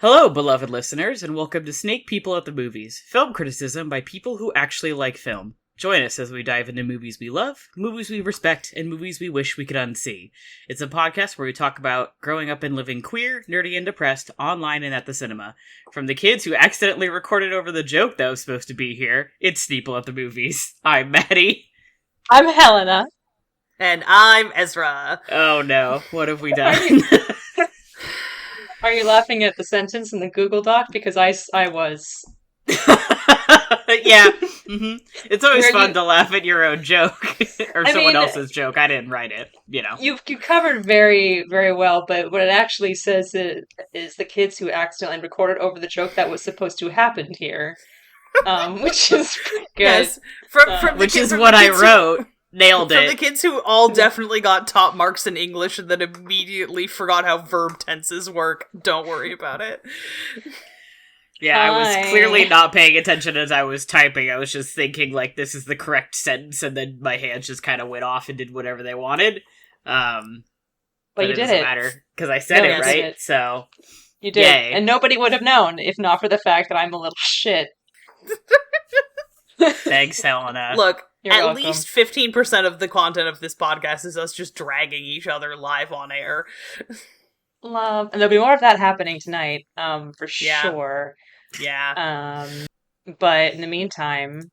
Hello, beloved listeners, and welcome to Snake People at the Movies, film criticism by people who actually like film. Join us as we dive into movies we love, movies we respect, and movies we wish we could unsee. It's a podcast where we talk about growing up and living queer, nerdy, and depressed, online and at the cinema. From the kids who accidentally recorded over the joke that was supposed to be here, it's Sneople at the Movies. I'm Maddie. I'm Helena. And I'm Ezra. Oh no, what have we done? Are you laughing at the sentence in the Google Doc? Because I was. Yeah. Mm-hmm. It's always fun to laugh at your own joke. Or someone else's joke. I didn't write it, you know. You covered very, very well, but what it actually says is the kids who accidentally recorded over the joke that was supposed to happen here. Which is pretty good. Yes. Which is what I wrote. Nailed it. From the kids who all definitely got top marks in English and then immediately forgot how verb tenses work. Don't worry about it. Yeah, I was clearly not paying attention as I was typing. I was just thinking, like, this is the correct sentence, and then my hands just kind of went off and did whatever they wanted. But you it did doesn't it. matter, because I said it right, it. So... You did. Yay. And nobody would have known, if not for the fact that I'm a little shit. Thanks, Helena. Look, You're at welcome. least 15% of the content of this podcast is us just dragging each other live on air. Love. And there'll be more of that happening tonight, for Yeah. sure. Yeah. But in the meantime,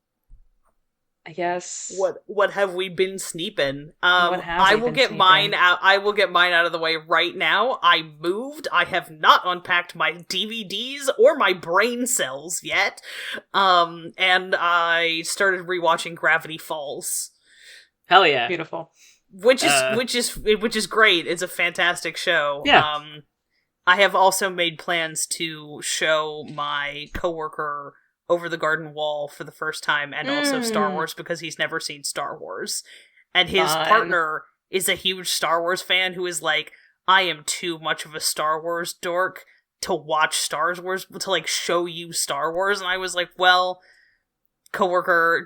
I guess What have we been sneeping? What have I we will been get sneeping? mine out. I will get mine out of the way right now. I moved. I have not unpacked my DVDs or my brain cells yet. And I started rewatching Gravity Falls, Hell yeah. beautiful. which is great. It's a fantastic show. Yeah. I have also made plans to show my coworker Over the Garden Wall for the first time, and also Star Wars, because he's never seen Star Wars. And his partner is a huge Star Wars fan who is like, I am too much of a Star Wars dork to watch Star Wars, to, like, show you Star Wars. And I was like, well, coworker,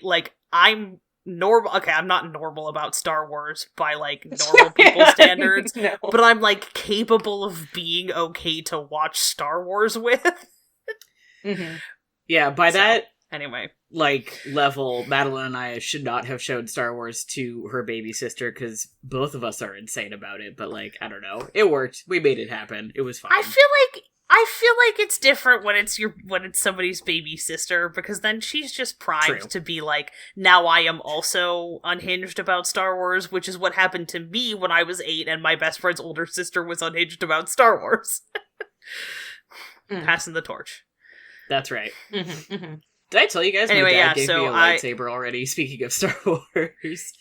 like, I'm normal. Okay, I'm not normal about Star Wars by, like, normal people standards, No. but I'm, like, capable of being okay to watch Star Wars with. Mm-hmm. Yeah, by that, Anyway. like, level, Madeline and I should not have shown Star Wars to her baby sister, because both of us are insane about it, but, like, I don't know. It worked. We made it happen. It was fine. I feel like it's different when it's somebody's baby sister, because then she's just primed True. to be like, now I am also unhinged about Star Wars, which is what happened to me when I was 8 and my best friend's older sister was unhinged about Star Wars. Passing the torch. That's right. Mm-hmm, mm-hmm. Did I tell you guys Anyway, my dad yeah, gave so me a lightsaber already, speaking of Star Wars? Yes!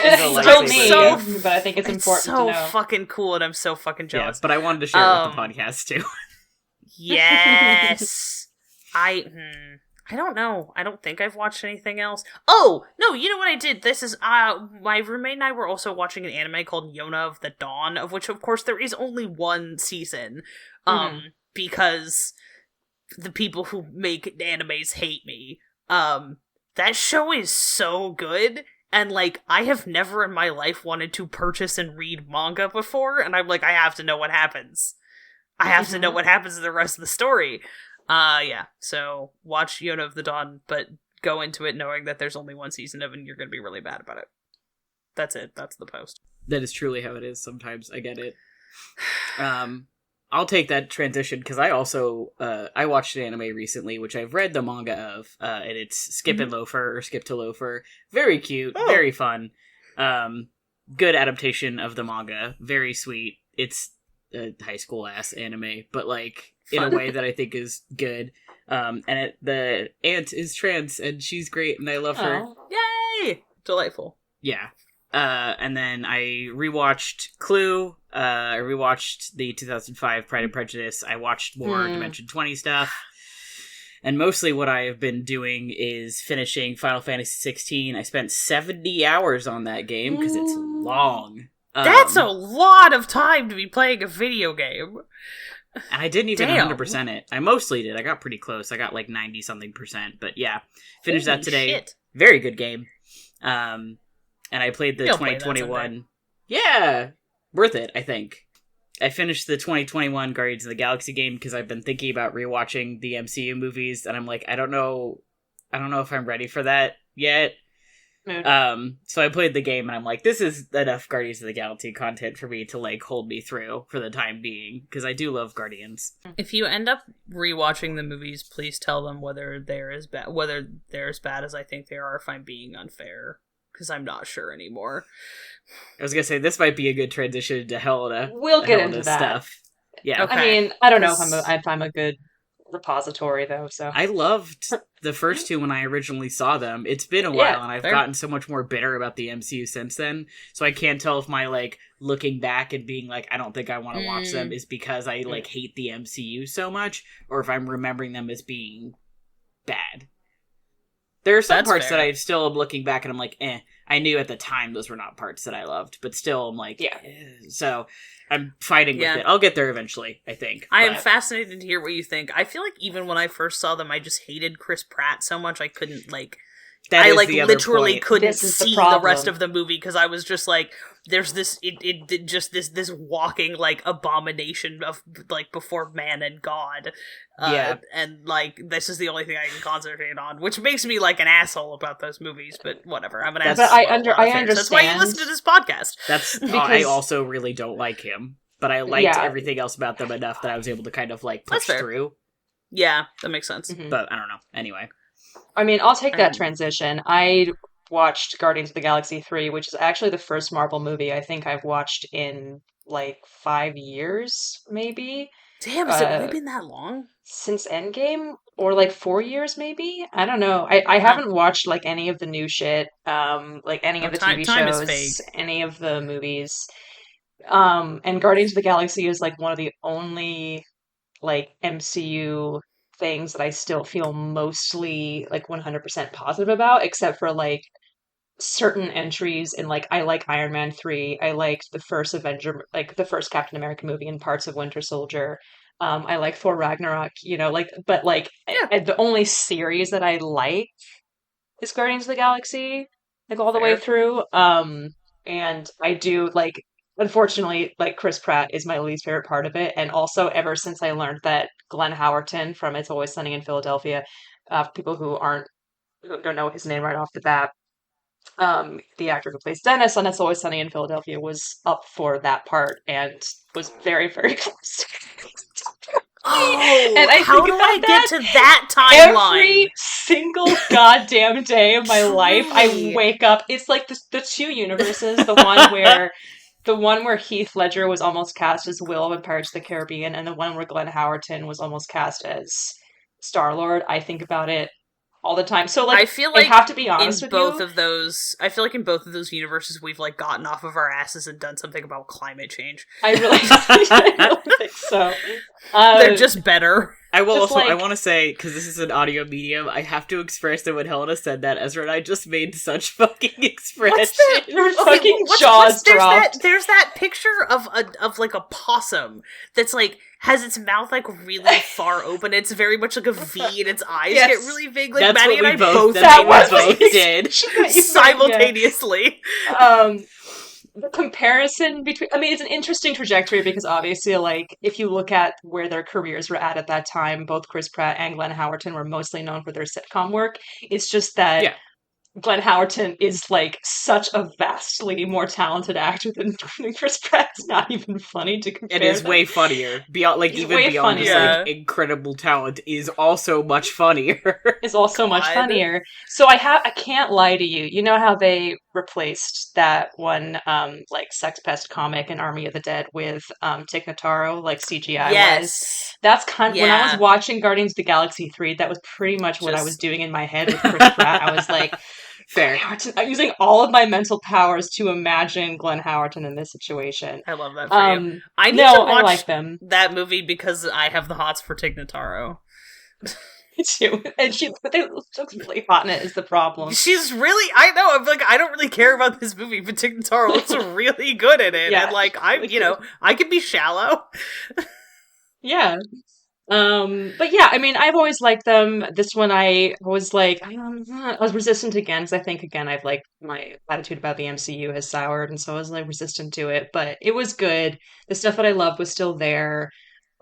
This is a Still lightsaber. me, but I think it's important so to know. fucking cool, and I'm so fucking Yeah, jealous. but I wanted to share it with the podcast, too. Yes. I don't know. I don't think I've watched anything else. Oh, no, you know what I did? This is, my roommate and I were also watching an anime called Yona of the Dawn, of which, of course, there is only one season. Because the people who make animes hate me. That show is so good, and, like, I have never in my life wanted to purchase and read manga before, and I'm like, I have to know what happens. I have to know what happens in the rest of the story. Yeah, so watch Yona of the Dawn, but go into it knowing that there's only one season of it and you're gonna be really bad about it. That's it. That's the post. That is truly how it is sometimes. I get it. I'll take that transition, because I also, I watched an anime recently, which I've read the manga of, and it's Skip and Loafer, or Skip to Loafer. Very cute, very fun. Good adaptation of the manga. Very sweet. It's a high school-ass anime, but, like, in a way that I think is good. And the aunt is trans, and she's great, and I love her. Yay! Delightful. Yeah. And then I rewatched Clue. I rewatched the 2005 Pride and Prejudice. I watched more Dimension 20 stuff. And mostly what I have been doing is finishing Final Fantasy 16. I spent 70 hours on that game because it's long. That's a lot of time to be playing a video game. And I didn't even Damn. 100% it. I mostly did. I got pretty close. I got like 90-something%. But yeah, finished that today. Shit. Very good game. And I played the You'll play that 2021. someday. Yeah, worth it, I think. I finished the 2021 Guardians of the Galaxy game because I've been thinking about rewatching the MCU movies, and I'm like, I don't know if I'm ready for that yet. So I played the game, and I'm like, this is enough Guardians of the Galaxy content for me to like hold me through for the time being, because I do love Guardians. If you end up rewatching the movies, please tell them whether they're as bad as I think they are, if I'm being unfair, because I'm not sure anymore. I was gonna say this might be a good transition to Helena. We'll get into that stuff. Yeah, Okay. I mean, I don't know if I'm a good repository though. So I loved the first two when I originally saw them. It's been a while, and I've gotten so much more bitter about the MCU since then. So I can't tell if my like looking back and being like, I don't think I want to watch them is because I like hate the MCU so much, or if I'm remembering them as being bad. There are some parts that I still am looking back and I'm like, I knew at the time those were not parts that I loved, but still I'm like, So I'm fighting with it. I'll get there eventually, I think. I am fascinated to hear what you think. I feel like even when I first saw them, I just hated Chris Pratt so much I couldn't like... I like literally couldn't see the rest of the movie because I was just like, there's this this walking like abomination of like before man and God, and like this is the only thing I can concentrate on, which makes me like an asshole about those movies. But whatever, I'm an asshole. But I understand. That's why you listen to this podcast. That's because I also really don't like him, but I liked everything else about them enough that I was able to kind of like push through. Yeah, that makes sense. Mm-hmm. But I don't know. Anyway. I mean, I'll take that transition. I watched Guardians of the Galaxy 3, which is actually the first Marvel movie I think I've watched in like 5 years, maybe. Damn, has it really been that long? Since Endgame? Or like 4 years, maybe? I don't know. I haven't watched like any of the new shit, like any of the TV shows, any of the movies. And Guardians of the Galaxy is like one of the only like MCU things that I still feel mostly like 100% positive about, except for like certain entries in like I like Iron Man 3, I liked the first Avenger, like the first Captain America movie and parts of Winter Soldier. I like Thor Ragnarok, you know, like, but like the only series that I like is Guardians of the Galaxy, like all the way through. And I do like, unfortunately, like Chris Pratt is my least favorite part of it. And also ever since I learned that Glenn Howerton from It's Always Sunny in Philadelphia, people who don't know his name right off the bat, the actor who plays Dennis on It's Always Sunny in Philadelphia was up for that part and was very, very close. Oh, and how do I get to that timeline? Every single goddamn day of my life, I wake up. It's like the two universes. The one where Heath Ledger was almost cast as Will in Pirates of the Caribbean, and the one where Glenn Howerton was almost cast as Star-Lord. I think about it all the time. So like, I feel like I have to be honest in with both you. of those, I feel like in both of those universes, we've like gotten off of our asses and done something about climate change. I don't think so. They're just better. I will also, I want to say, because this is an audio medium, I have to express that when Helena said that, Ezra and I just made such fucking expressions. Fucking jaws dropped. There's that picture of like a possum that's like, has its mouth like really far open. It's very much like a V and its eyes get really big. Like Maddie and I both did simultaneously. The comparison between, I mean, it's an interesting trajectory because obviously, like, if you look at where their careers were at that time, both Chris Pratt and Glenn Howerton were mostly known for their sitcom work. It's just that Glenn Howerton is, like, such a vastly more talented actor than Chris Pratt. It's not even funny to compare. It is way funnier. Beyond his like, incredible talent is also much funnier. Is also much funnier. So I can't lie to you. You know how they replaced that one like Sex Pest comic in Army of the Dead with Tig Notaro, like CGI wise? That's kind of, when I was watching Guardians of the Galaxy 3, that was pretty much what I was doing in my head with Chris Pratt. I was like, fair. I'm using all of my mental powers to imagine Glenn Howerton in this situation. I love that for you. I need to watch I like them. That movie because I have the hots for Tig Notaro. Me too. And she looks really hot in it is the problem. She's really, I know, I'm like, I don't really care about this movie, but Tig Notaro looks really good in it. And like, I can be shallow. Yeah. But yeah, I mean, I've always liked them. This one, I was like, I was resistant again because I think again, I've like my attitude about the MCU has soured, and so I was like resistant to it. But it was good. The stuff that I loved was still there.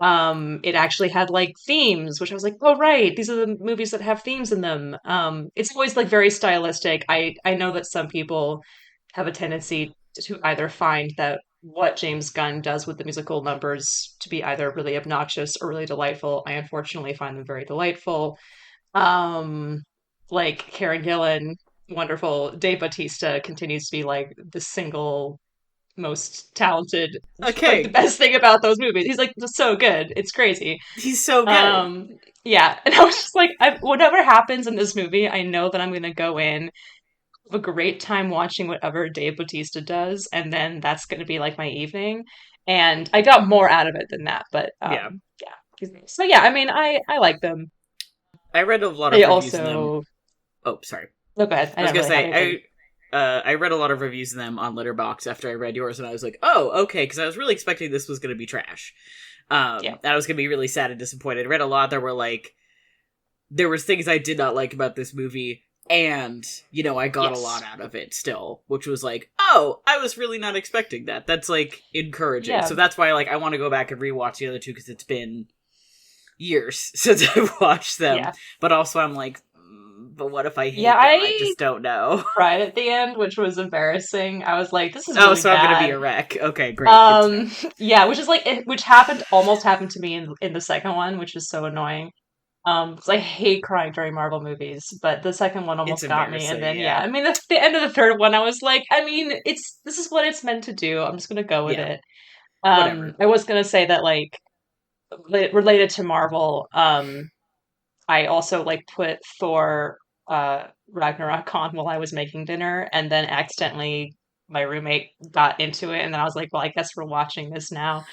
It actually had like themes, which I was like, oh right, these are the movies that have themes in them. It's always like very stylistic. I know that some people have a tendency to either find that what James Gunn does with the musical numbers to be either really obnoxious or really delightful. I unfortunately find them very delightful. Um, like Karen Gillan, wonderful. Dave Bautista continues to be like the single most talented, like the best thing about those movies. He's like so good. It's crazy. He's so good. Yeah. And I was just like, whatever happens in this movie, I know that I'm gonna go in, have a great time watching whatever Dave Bautista does, and then that's gonna be like my evening. And I got more out of it than that, but yeah. So yeah, I mean, I like them. I read a lot of reviews of them. Oh, sorry. No, go ahead. I was gonna say I read a lot of reviews of them on Letterboxd after I read yours, and I was like, oh, okay, because I was really expecting this was going to be trash. And I was going to be really sad and disappointed. I read a lot that were like, there was things I did not like about this movie, and, you know, I got a lot out of it still, which was like, oh, I was really not expecting that. That's, like, encouraging. Yeah. So that's why, like, I want to go back and rewatch the other two, because it's been years since I've watched them. Yeah. But also I'm like, but what if I hate them? I just don't know. Cried at the end, which was embarrassing. I was like, this is really so bad. I'm gonna be a wreck. Okay, great. Yeah, which is like, which almost happened to me in the second one, which is so annoying. Because I hate crying during Marvel movies, but the second one almost got me, and then the end of the third one, I was like, I mean, this is what it's meant to do. I'm just gonna go with it. I was gonna say that, like, related to Marvel, I also like put Thor Ragnarok on while I was making dinner, and then accidentally my roommate got into it, and then I was like, well, I guess we're watching this now.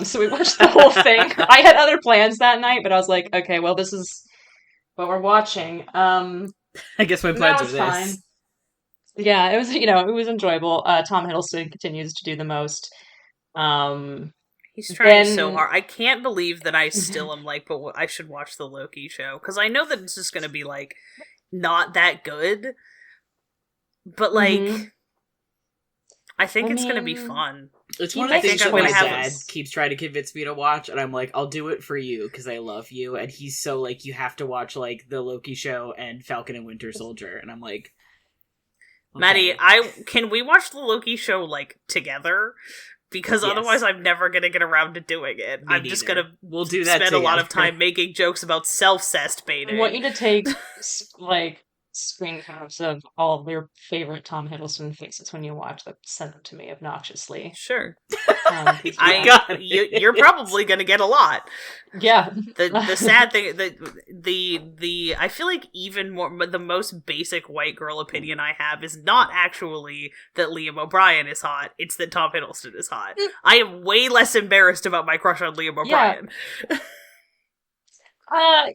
So we watched the whole thing. I had other plans that night, but I was like, okay, well, this is what we're watching. I guess my plans are this. Fine. Yeah, it was, it was enjoyable. Tom Hiddleston continues to do the most. He's trying so hard. I can't believe that I still am like, but I should watch the Loki show. Because I know that it's just going to be, like, not that good. But, like, I think it's going to be fun. It's one of the things that my dad keeps trying to convince me to watch. And I'm like, I'll do it for you because I love you. And he's so, like, you have to watch, like, the Loki show and Falcon and Winter Soldier. And I'm like... Okay. Maddie, can we watch the Loki show, like, together? Because otherwise I'm never going to get around to doing it. I'm just going to spend a lot of time making jokes about self-cest baiting. I want you to take, like, screenshots of all of your favorite Tom Hiddleston faces when you watch them. Send them to me obnoxiously. Sure. You're probably going to get a lot. Yeah. The sad thing, the I feel like even more, the most basic white girl opinion I have is not actually that Liam O'Brien is hot. It's that Tom Hiddleston is hot. I am way less embarrassed about my crush on Liam O'Brien.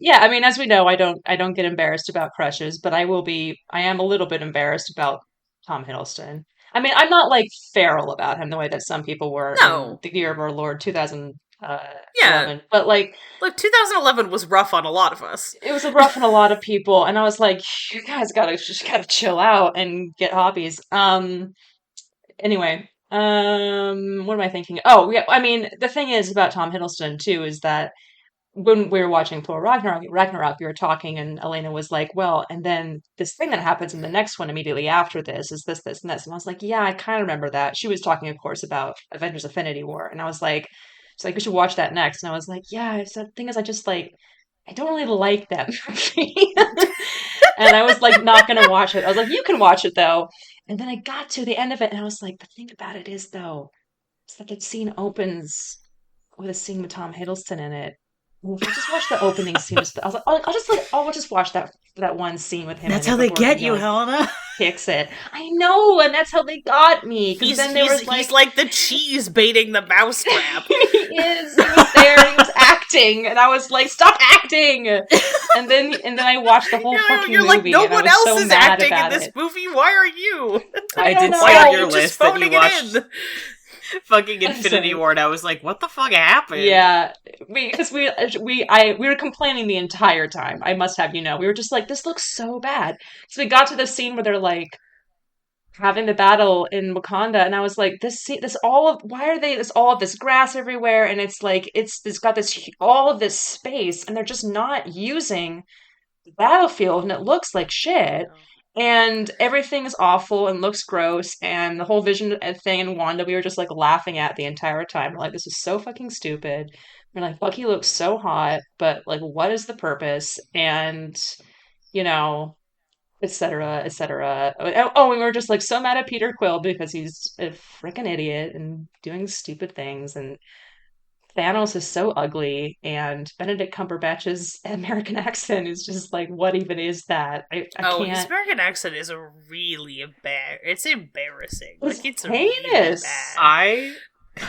Yeah, I mean, as we know, I don't get embarrassed about crushes, but I am a little bit embarrassed about Tom Hiddleston. I mean, I'm not, like, feral about him the way that some people were in the year of our Lord 2011. But, like... Look, 2011 was rough on a lot of us. It was rough on a lot of people, and I was like, you guys gotta chill out and get hobbies. Anyway, what am I thinking? Oh, yeah, I mean, the thing is about Tom Hiddleston, too, is that when we were watching Thor Ragnarok, we were talking, and Elena was like, well, and then this thing that happens in the next one immediately after this is this, this, and this. And I was like, yeah, I kind of remember that. She was talking, of course, about Avengers Infinity War. And I was like, it's like, we should watch that next. And I was like, yeah, the thing is, I don't really like that movie. And I was like, not going to watch it. I was like, you can watch it, though. And then I got to the end of it, and I was like, the thing about it is, though, is that the scene opens with a scene with Tom Hiddleston in it. If I just watch the opening scene, I was like, I'll just watch that one scene with him. That's how they get you, Helena. Kicks it. I know, and that's how they got me. He's like the cheese baiting the mousetrap. He is. He was there. And he was acting, and I was like, "Stop acting!" And then I watched the whole fucking you're movie. You're like, no one else so is acting in this movie. Why are you? I did see on your list that you watched. fucking Infinity War, and I was like, what the fuck happened? Yeah, because we were complaining the entire time. I must have we were just like, this looks so bad. So we got to the scene where they're like having the battle in Wakanda, and I was like, why are they this all of this grass everywhere, and it's like it's got this all of this space, and they're just not using the battlefield, and it looks like shit. And everything is awful and looks gross, and the whole Vision thing in Wanda, we were just like laughing at the entire time. We're like, this is so fucking stupid. We're like, Bucky looks so hot, but like, what is the purpose? And, et cetera, et cetera. Oh, and we were just like so mad at Peter Quill because he's a freaking idiot and doing stupid things. And Thanos is so ugly, and Benedict Cumberbatch's American accent is just like, what even is that? I can't. His American accent is it's embarrassing. It's heinous. Really bad.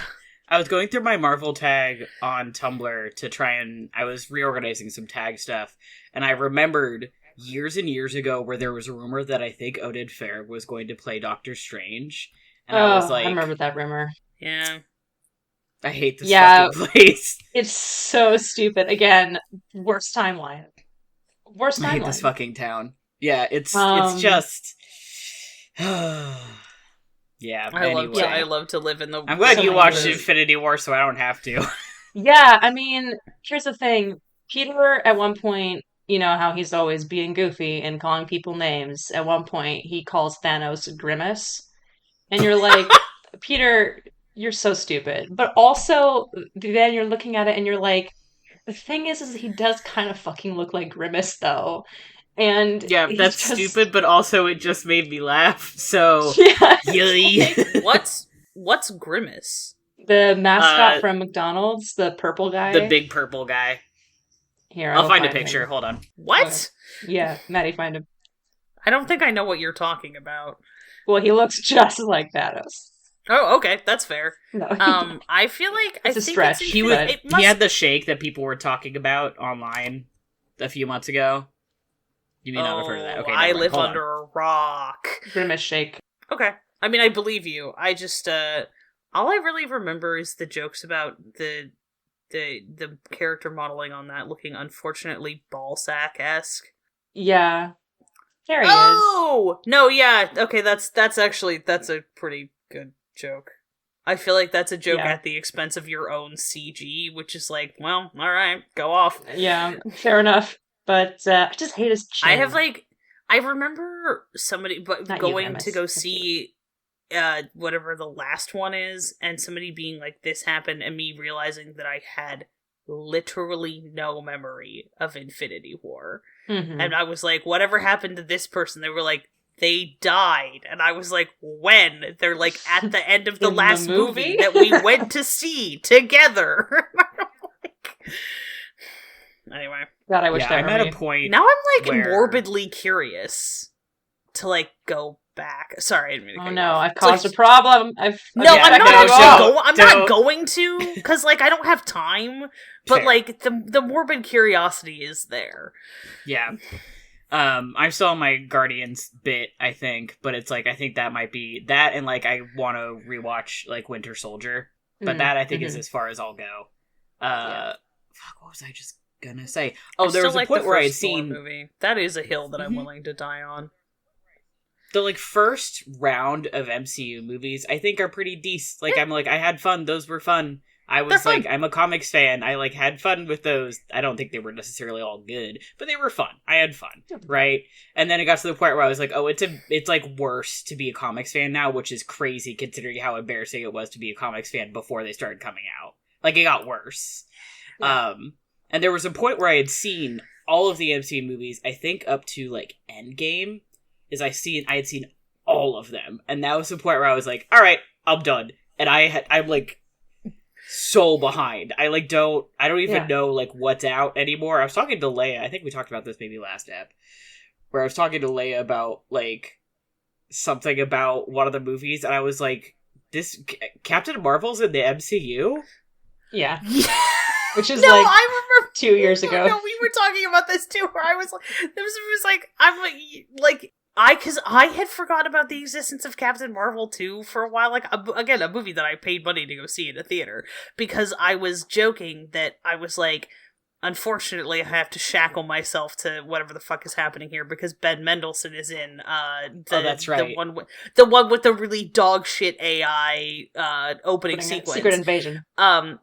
I was going through my Marvel tag on Tumblr to try and I was reorganizing some tag stuff, and I remembered years and years ago where there was a rumor that I think Oded Fehr was going to play Doctor Strange, and I was like, I remember that rumor. Yeah. I hate this fucking place. It's so stupid. Again, worst timeline. I hate this fucking town. Yeah, it's just... yeah, I love to live in the... I'm glad you watched Infinity War so I don't have to. Yeah, I mean, here's the thing. Peter, at one point, how he's always being goofy and calling people names. At one point, he calls Thanos Grimace. And you're like, Peter... You're so stupid. But also, then you're looking at it and you're like, the thing is he does kind of fucking look like Grimace, though. And yeah, that's stupid, but also it just made me laugh. So, yeah. What's Grimace? The mascot from McDonald's, the purple guy. The big purple guy. Here, I'll find a picture. Hold on. What? Yeah, Maddie, find him. I don't think I know what you're talking about. Well, he looks just like Thanos. Oh, okay, that's fair. No. I feel like it's a stretch. He had the shake that people were talking about online a few months ago. You may not have heard of that. Okay, I live under a rock. Grimace shake. Okay, I mean, I believe you. I just all I really remember is the jokes about the character modeling on that looking unfortunately ballsack-esque. Yeah, there he is. Oh no, yeah, okay, that's a pretty good joke. I feel like that's a joke at the expense of your own CG, which is like, well, alright, go off. Yeah, fair enough. But I just hate his chin. I remember somebody going to go see whatever the last one is, and somebody being like, this happened, and me realizing that I had literally no memory of Infinity War. Mm-hmm. And I was like, whatever happened to this person? They were like, they died. And I was like, when? They're like, at the end of the last movie that we went to see together. Anyway. God, I wish that I'm at a point. Now I'm like morbidly curious to like go back. Sorry, I didn't mean to Oh no, I've caused a problem. I'm not going to, because like I don't have time. But Fair. Like the morbid curiosity is there. Yeah. I'm still on my Guardians bit, I think, but it's like I think that might be that, and like I want to rewatch like Winter Soldier, but that I think is as far as I'll go. Fuck, what was I just gonna say? Oh, there was a point where I had seen movie. That is a hill that I'm willing to die on. The like first round of MCU movies, I think, are pretty decent. Like I'm like I had fun; those were fun. I was like, I'm a comics fan. I like had fun with those. I don't think they were necessarily all good, but they were fun. I had fun, right? And then it got to the point where I was like, oh, it's like worse to be a comics fan now, which is crazy considering how embarrassing it was to be a comics fan before they started coming out. Like it got worse. Yeah. And there was a point where I had seen all of the MCU movies. I think up to like Endgame, I had seen all of them, and that was the point where I was like, all right, I'm done. And I'm like so behind. I don't even know like what's out anymore. I was talking to Leia. I think we talked about this maybe last ep, where I was talking to Leia about like something about one of the movies, and I was like, "This Captain Marvel's in the MCU." Yeah, which is I remember 2 years ago. No, we were talking about this too. Where I was like, this was like, I'm like. because I had forgotten about the existence of Captain Marvel too for a while. Like, again, a movie that I paid money to go see in a theater, because I was joking that I was like, unfortunately, I have to shackle myself to whatever the fuck is happening here because Ben Mendelsohn is in that's right. the one with the really dog shit AI opening sequence. Secret Invasion.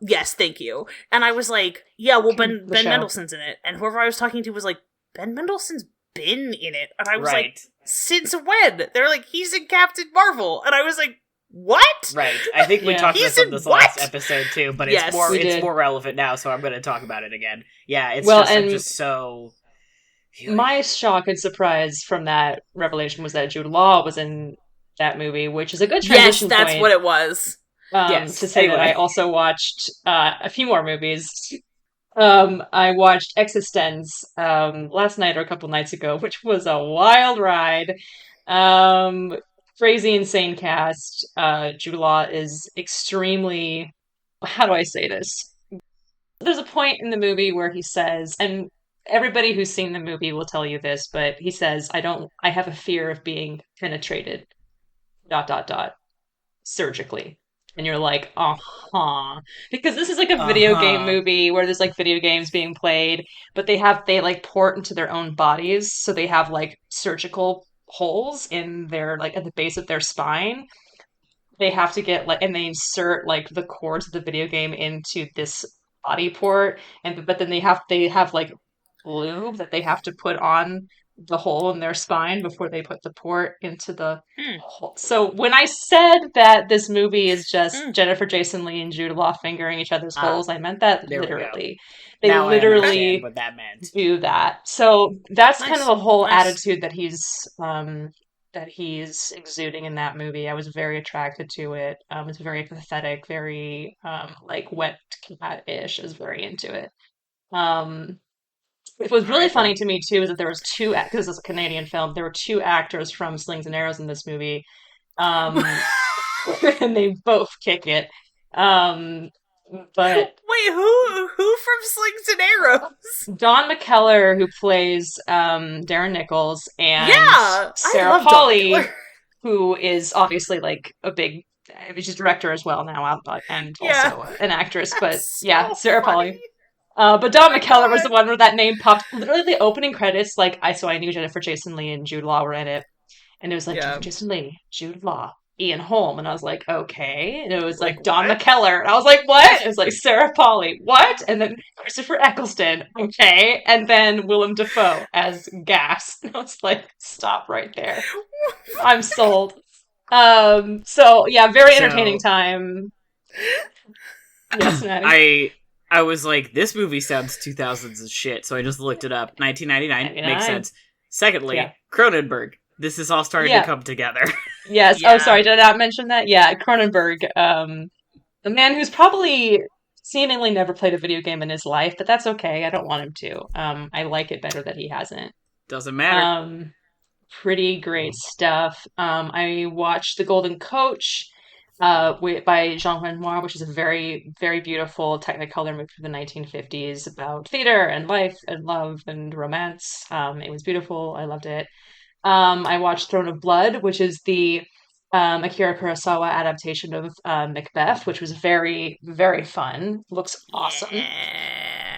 Yes, thank you. And I was like, yeah, well, Ben Mendelsohn's in it, and whoever I was talking to was like, Ben Mendelsohn's been in it, and I was like, since when? They're like, he's in Captain Marvel, and I was like, what? Right. I think we talked about this last episode too, but it's more relevant now, so I'm going to talk about it again. Yeah, it's just so. My shock and surprise from that revelation was that Jude Law was in that movie, which is a good transition point. Yes, that's what it was. To say that I also watched a few more movies. I watched Existenz last night or a couple nights ago, which was a wild ride. Crazy, insane cast. Jude Law is extremely... How do I say this? There's a point in the movie where he says, and everybody who's seen the movie will tell you this, but he says, I have a fear of being penetrated, ... surgically. And you're like, uh-huh. Because this is like a video game movie where there's like video games being played, but they like port into their own bodies, so they have like surgical holes in their, like, at the base of their spine. They have to get like, and they insert like the cords of the video game into this body port, but then they have like lube that they have to put on the hole in their spine before they put the port into the hole. So when I said that this movie is just Jennifer Jason Leigh and Jude Law fingering each other's holes, I meant that literally. They now literally what that meant. Do that. So that's kind of the whole attitude that he's exuding in that movie. I was very attracted to it. It's very pathetic, very like wet cat-ish. I was very into it. What was really funny to me too is that there was because it's a Canadian film, there were two actors from Slings and Arrows in this movie, and they both kick it. But wait, who from Slings and Arrows? Don McKellar, who plays Darren Nichols, and Sarah love Polley, who is obviously like a big, she's a director as well now, and also an actress. But Sarah Polley. But Don McKellar was the one where that name popped. Literally, the opening credits, like so I knew Jennifer Jason Leigh and Jude Law were in it, and it was like Jennifer Jason Leigh, Jude Law, Ian Holm, and I was like, okay, and it was like Don McKellar, and I was like, what? It was like Sarah Polley, what? And then Christopher Eccleston, okay, and then Willem Dafoe as Gas. And I was like, stop right there, I'm sold. So yeah, very entertaining time. Yes, Maddie. I was like, this movie sounds 2000s as shit, so I just looked it up. 1999 makes sense. Secondly, Cronenberg. This is all starting to come together. Yes. Yeah. Oh, sorry, did I not mention that? Yeah, Cronenberg, a man who's probably seemingly never played a video game in his life, but that's okay. I don't want him to. I like it better that he hasn't. Doesn't matter. Pretty great stuff. I watched The Golden Coach, by Jean Renoir, which is a very, very beautiful Technicolor movie from the 1950s about theater and life and love and romance. It was beautiful. I loved it. I watched Throne of Blood, which is the Akira Kurosawa adaptation of Macbeth, which was very, very fun. Looks awesome.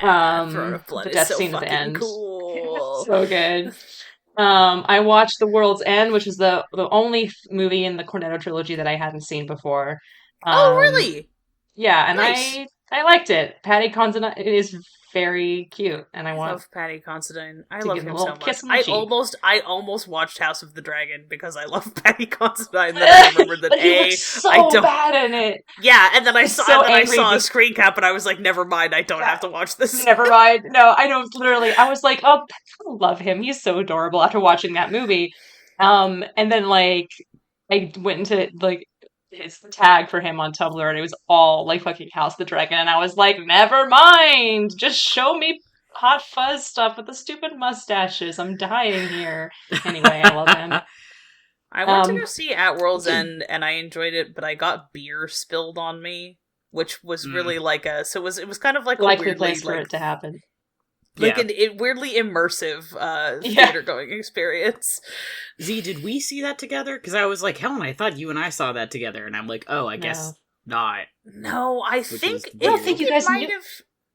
Throne of Blood the death is so scene at fucking the end. Cool. So good. I watched The World's End, which is the only movie in the Cornetto trilogy that I hadn't seen before. Oh, really? Yeah, and nice. I liked it. Patty Considine is very cute, and I love Patty Considine. I love him so much. I almost watched House of the Dragon because I love Patty Considine. Then I remembered that I don't bad in it. Yeah, and then I saw a screen cap, and I was like, never mind. I don't have to watch this. Never mind. No, I don't. Literally, I was like, oh, I love him. He's so adorable. After watching that movie, and then like I went into like his tag for him on Tumblr, and it was all like fucking House of the Dragon, and I was like, never mind, just show me Hot Fuzz stuff with the stupid mustaches. I'm dying here. Anyway, I love him. I went to go see At World's End, and I enjoyed it, but I got beer spilled on me, which was really like it was kind of like a likely weirdly, place for it to happen. Like an weirdly immersive theater going experience. Z, did we see that together? Because I was like, Helen, I thought you and I saw that together, and I'm like, oh, I guess not. No, I think I don't think you guys might have.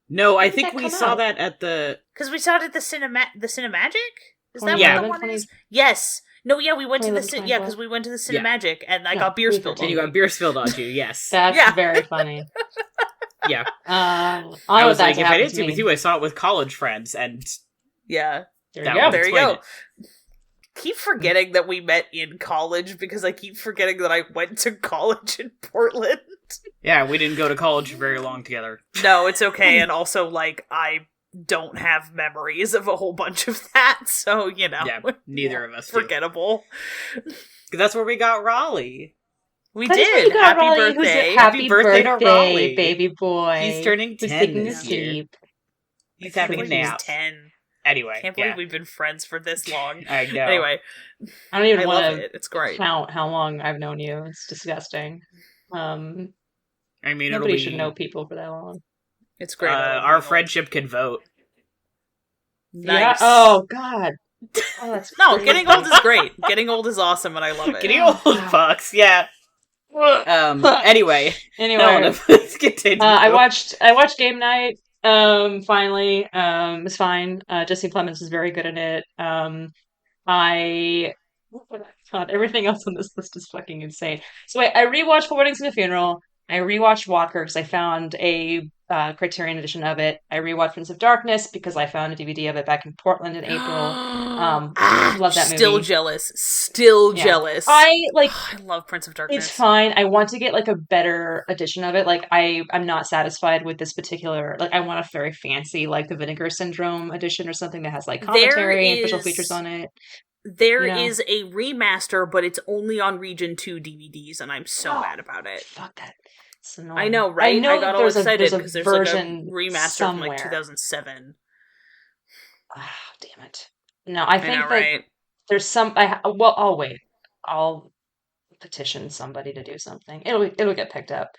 No, I think we saw that at the. Because we saw it at the Cinemagic. Is that what the one is? Yes. No, yeah, we went to the because we went to the Cinemagic and I got beer spilled on you. And you got beer spilled on you. Yes, that's very funny. Yeah. I was like, if I didn't see it with you, I saw it with college friends, and there you go. Keep forgetting that we met in college because I keep forgetting that I went to college in Portland. Yeah, we didn't go to college very long together. No, it's okay, and also, like, I don't have memories of a whole bunch of that, so, you know. Yeah, neither of us forgettable. That's where we got Raleigh. We did. Happy birthday. Happy birthday to Raleigh. Baby boy. He's turning 10 this year. He's having a nap. He's 10. Anyway, can't believe we've been friends for this long. I know. Anyway, I don't even want to. It's great. Count how long I've known you. It's disgusting. I mean, nobody should know people for that long. It's great. Our friendship can vote. Nice. Yeah. Oh God. Oh, that's getting old is great. Getting old is awesome, and I love it. Getting old fucks. Yeah. Anyway, please continue. I watched Game Night. Finally, it's fine. Jesse Plemons is very good in it. God, everything else on this list is fucking insane. So I rewatched Four Weddings and a Funeral. I rewatched Walker because I found a Criterion edition of it. I rewatched Prince of Darkness because I found a DVD of it back in Portland in April. Love that movie. Still jealous. I love Prince of Darkness. It's fine. I want to get like a better edition of it. Like I'm not satisfied with this particular. Like I want a very fancy, like the Vinegar Syndrome edition or something that has like commentary and special features on it. There is a remaster, but it's only on Region 2 DVDs, and I'm so mad about it. Fuck that. I know, right? I got all excited because there's like a remaster somewhere. from like 2007. Oh, damn it. No, I think that there's some... I'll wait. I'll petition somebody to do something. It'll get picked up.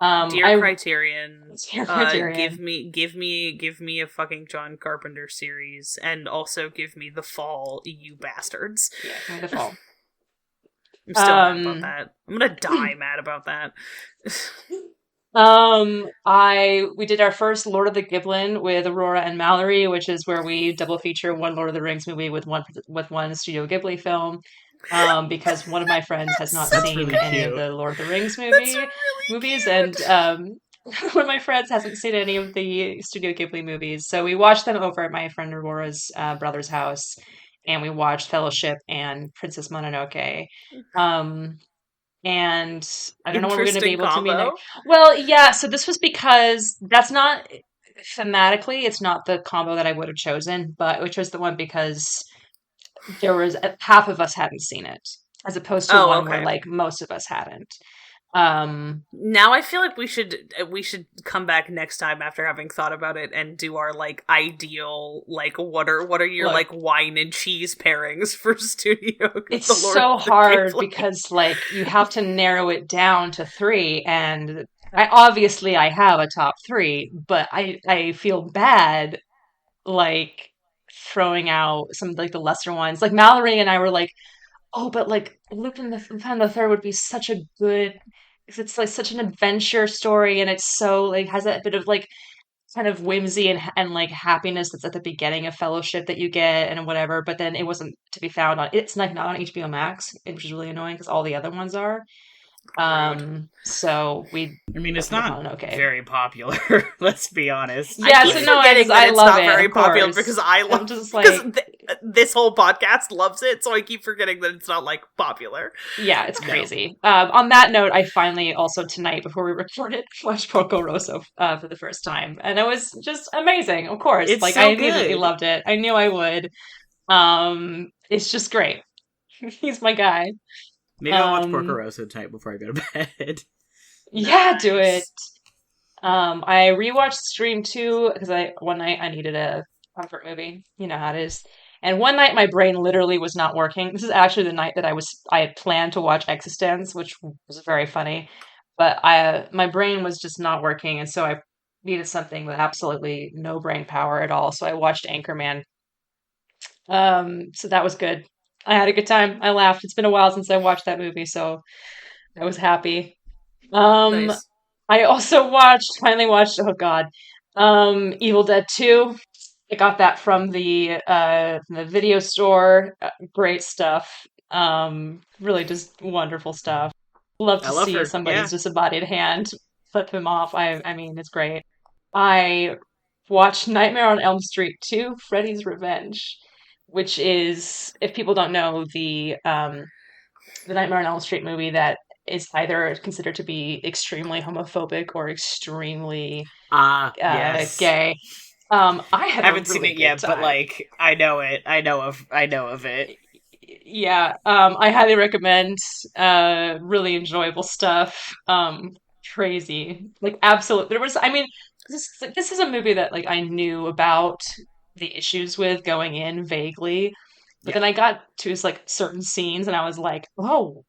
Dear Criterion, give me a fucking John Carpenter series, and also give me The Fall, you bastards. Yeah, The Fall. I'm still mad about that. I'm gonna die mad about that. We did our first Lord of the Giblin with Aurora and Mallory, which is where we double feature one Lord of the Rings movie with one Studio Ghibli film. Because one of my friends has not seen any of the Lord of the Rings movies, and one of my friends hasn't seen any of the Studio Ghibli movies. So we watched them over at my friend Aurora's brother's house, and we watched Fellowship and Princess Mononoke. And I don't know what we're going to be able to meet next. Well, yeah, so this was because that's not, thematically, it's not the combo that I would have chosen, but which was the one because there was half of us hadn't seen it, as opposed to one where like most of us hadn't. Now I feel like we should come back next time after having thought about it and do our like ideal like what are your like wine and cheese pairings for studio. It's so hard because like you have to narrow it down to 3, and I have a top 3, but I feel bad like throwing out some of like the lesser ones. Like Mallory and I were like, oh, but like Lupin the Third would be such a good, because it's like such an adventure story, and it's so like has that bit of like kind of whimsy and like happiness that's at the beginning of Fellowship that you get and whatever. But then it wasn't to be found on. It's like not on HBO Max, which is really annoying because all the other ones are. So it's not very popular. Let's be honest. Yeah, so no, I love it. Very popular because I love just like this whole podcast loves it. So I keep forgetting that it's not like popular. Yeah, it's crazy. On that note, I finally also tonight before we recorded watched Porco Rosso for the first time, and it was just amazing. Of course, it's like so I immediately loved it. I knew I would. It's just great. He's my guy. Maybe I'll watch Porco Rosso tonight before I go to bed. Yeah, nice. Do it. I rewatched Stream 2 because one night I needed a comfort movie. You know how it is. And one night my brain literally was not working. This is actually the night that I had planned to watch Existence, which was very funny. But my brain was just not working, and so I needed something with absolutely no brain power at all. So I watched Anchorman. So that was good. I had a good time. I laughed. It's been a while since I watched that movie, so I was happy. Um, Nice. I also finally watched, oh God, Evil Dead 2. I got that from the video store. Great stuff. Really just wonderful stuff. Love I to love see her. Yeah. somebody's disembodied hand flip him off. I mean, it's great. I watched Nightmare on Elm Street 2, Freddy's Revenge, which is, if people don't know, the Nightmare on Elm Street movie that is either considered to be extremely homophobic or extremely Yes. gay. I had I a haven't seen really it good yet, but time. like I know it. I know of it. Yeah, I highly recommend. Really enjoyable stuff. Crazy, like absolute. There was, I mean, this is a movie that like I knew about the issues with going in vaguely, but Yeah. then I got to like certain scenes and I was like, oh,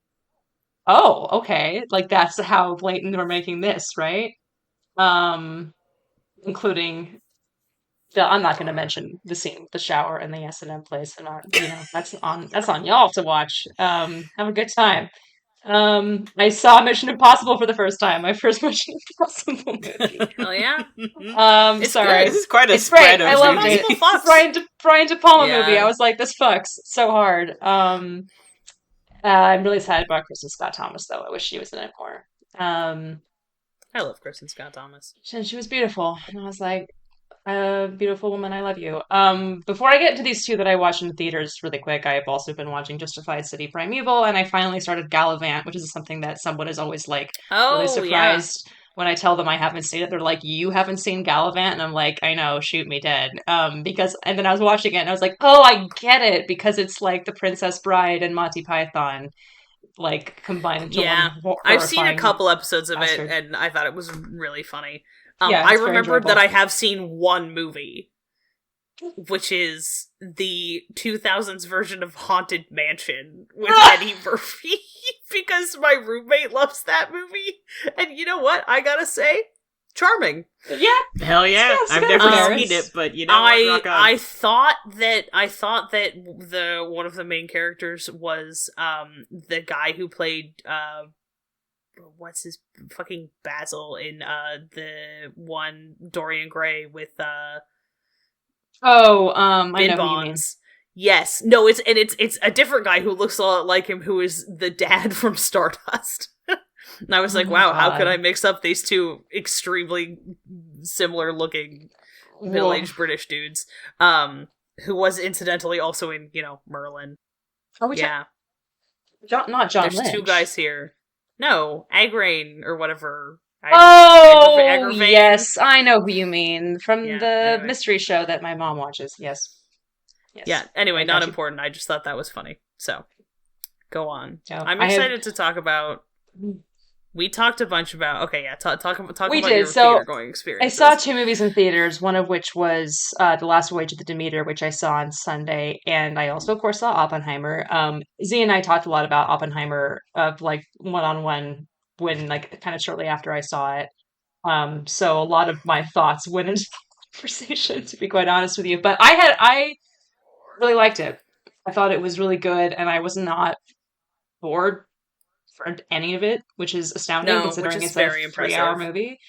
okay, like that's how blatant we're making this, right? Um, including I'm not going to mention the scene with the shower and the S&M place. I'm not, that's on y'all to watch. Have a good time. I saw Mission Impossible for the first time. My first Mission Impossible movie. Hell yeah. It's Sorry. good. This is quite a It's great. spread I of Mission loved it. movies. Impossible fucks. Brian De Palma movie. I Yeah. was like, this fucks so hard. I'm really sad about Kristen Scott Thomas though. I wish she was in it more. I love Kristen Scott Thomas. She was beautiful, and I was like, beautiful woman, I love you. Before I get into these two that I watched in theaters really quick, I have also been watching Justified City Primeval, and I finally started Gallivant, which is something that someone is always like really Oh, yeah. surprised when I tell them I haven't seen it. They're like, "You haven't seen Gallivant?" And I'm like, "I know, shoot me dead." Because and then I was watching it and I was like, "Oh, I get it," because it's like The Princess Bride and Monty Python like combined into one Yeah. I've seen a horrifying couple episodes of it, bastard. and I thought it was really funny. Yeah, I it's very remembered that enjoyable. I have seen one movie, which is the 2000s version of Haunted Mansion with Eddie Murphy, because my roommate loves that movie. And you know what? I gotta say, charming. Yeah, Hell yeah! yes, I've good never parents. seen it, but you know what? Rock on. I thought that the one of the main characters was the guy who played what's his fucking Basil in the one Dorian Gray with I Bin know who you mean. Bonds. Yes. No, it's a different guy who looks a lot like him, who is the dad from Stardust. And I was like, Oh my wow, how could God. I mix up these two extremely similar looking middle-aged British dudes? Who was incidentally also in, Merlin. Are we Yeah. not John There's Lynch? two guys here. No, Agrain or whatever. Oh, Agravain? yes, I know who you mean from Yeah, the anyway. mystery show that my mom watches. Yes, yes. Yeah, anyway, I not got you. important. I just thought that was funny. So, go on. Oh, I'm I have- excited to talk about. We talked a bunch about. Okay, yeah, talk We about did, your so theater going I experiences. saw two movies in theaters, one of which was The Last Voyage of the Demeter, which I saw on Sunday, and I also, of course, saw Oppenheimer. Z and I talked a lot about Oppenheimer, like one-on-one when, like, kind of shortly after I saw it. So a lot of my thoughts went into the conversation, to be quite honest with you. But I really liked it. I thought it was really good, and I was not bored for any of it, which is astounding No, which considering is it's very a 3-hour impressive. movie.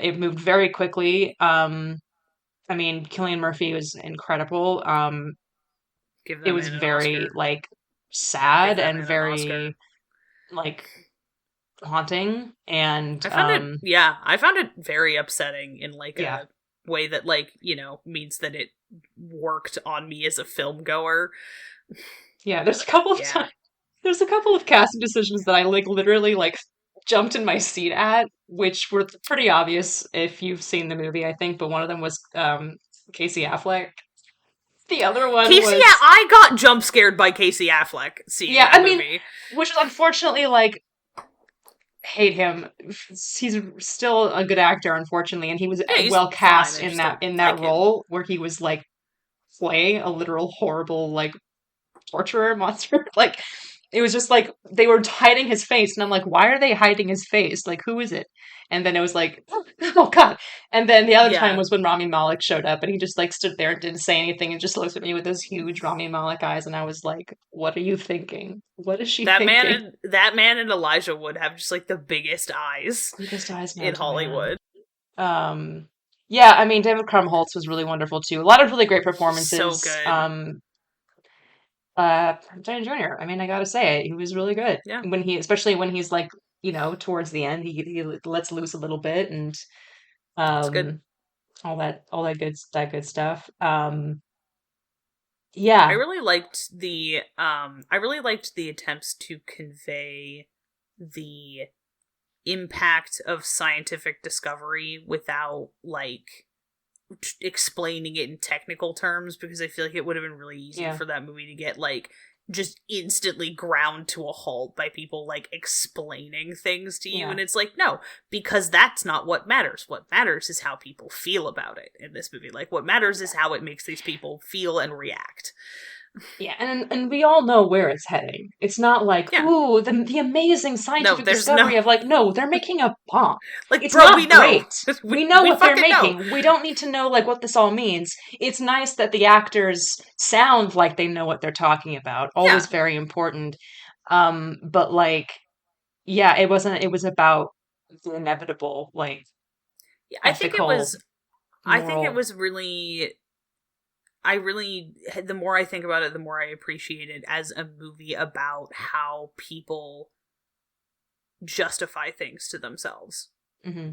It moved very quickly. I mean, Cillian Murphy was incredible. Give It that was man an very Oscar. like Give sad that and man an Oscar. very like haunting, and I found it very upsetting in like yeah. a way that like means that it worked on me as a film goer. Yeah, there's a couple of Yeah. times. There's a couple of casting decisions that I like literally like jumped in my seat at, which were pretty obvious if you've seen the movie, I think. But one of them was Casey Affleck. The other one was I got jump scared by Casey Affleck seeing that movie. Which is unfortunately like hate him. He's still a good actor, unfortunately, and he was Yeah, he's well cast fine. I in just that don't like him. role where he was like playing a literal horrible like torturer monster. Like it was just like they were hiding his face, and I'm like, why are they hiding his face? Like, who is it? And then it was like, oh god. And then the other time was when Rami Malek showed up, and he just like stood there and didn't say anything, and just looked at me with those huge Rami Malek eyes, and I was like, what are you thinking? What is she thinking? That man and Elijah Wood have just like the biggest eyes in Hollywood. Yeah, I mean, David Krumholtz was really wonderful too. A lot of really great performances. So good. Johnny Jr. I mean, I gotta say it. He was really good. Yeah. Especially when he's like, towards the end, he lets loose a little bit, and good. all that good stuff. Yeah. I really liked the attempts to convey the impact of scientific discovery without like explaining it in technical terms, because I feel like it would have been really easy for that movie to get like just instantly ground to a halt by people like explaining things to you, and it's like, no, because that's not what matters. What matters is how people feel about it in this movie. Like, what matters is how it makes these people feel and react. Yeah, and we all know where it's heading. It's not like, ooh, the amazing scientific discovery of like, no, they're making a bomb. Like, it's bro, not we know. Great. we know what they're making. Know. We don't need to know like what this all means. It's nice that the actors sound like they know what they're talking about. Always very important. But like, yeah, it wasn't. It was about the inevitable, like. Yeah, I think it was really. The more I think about it, the more I appreciate it as a movie about how people justify things to themselves. Mm-hmm.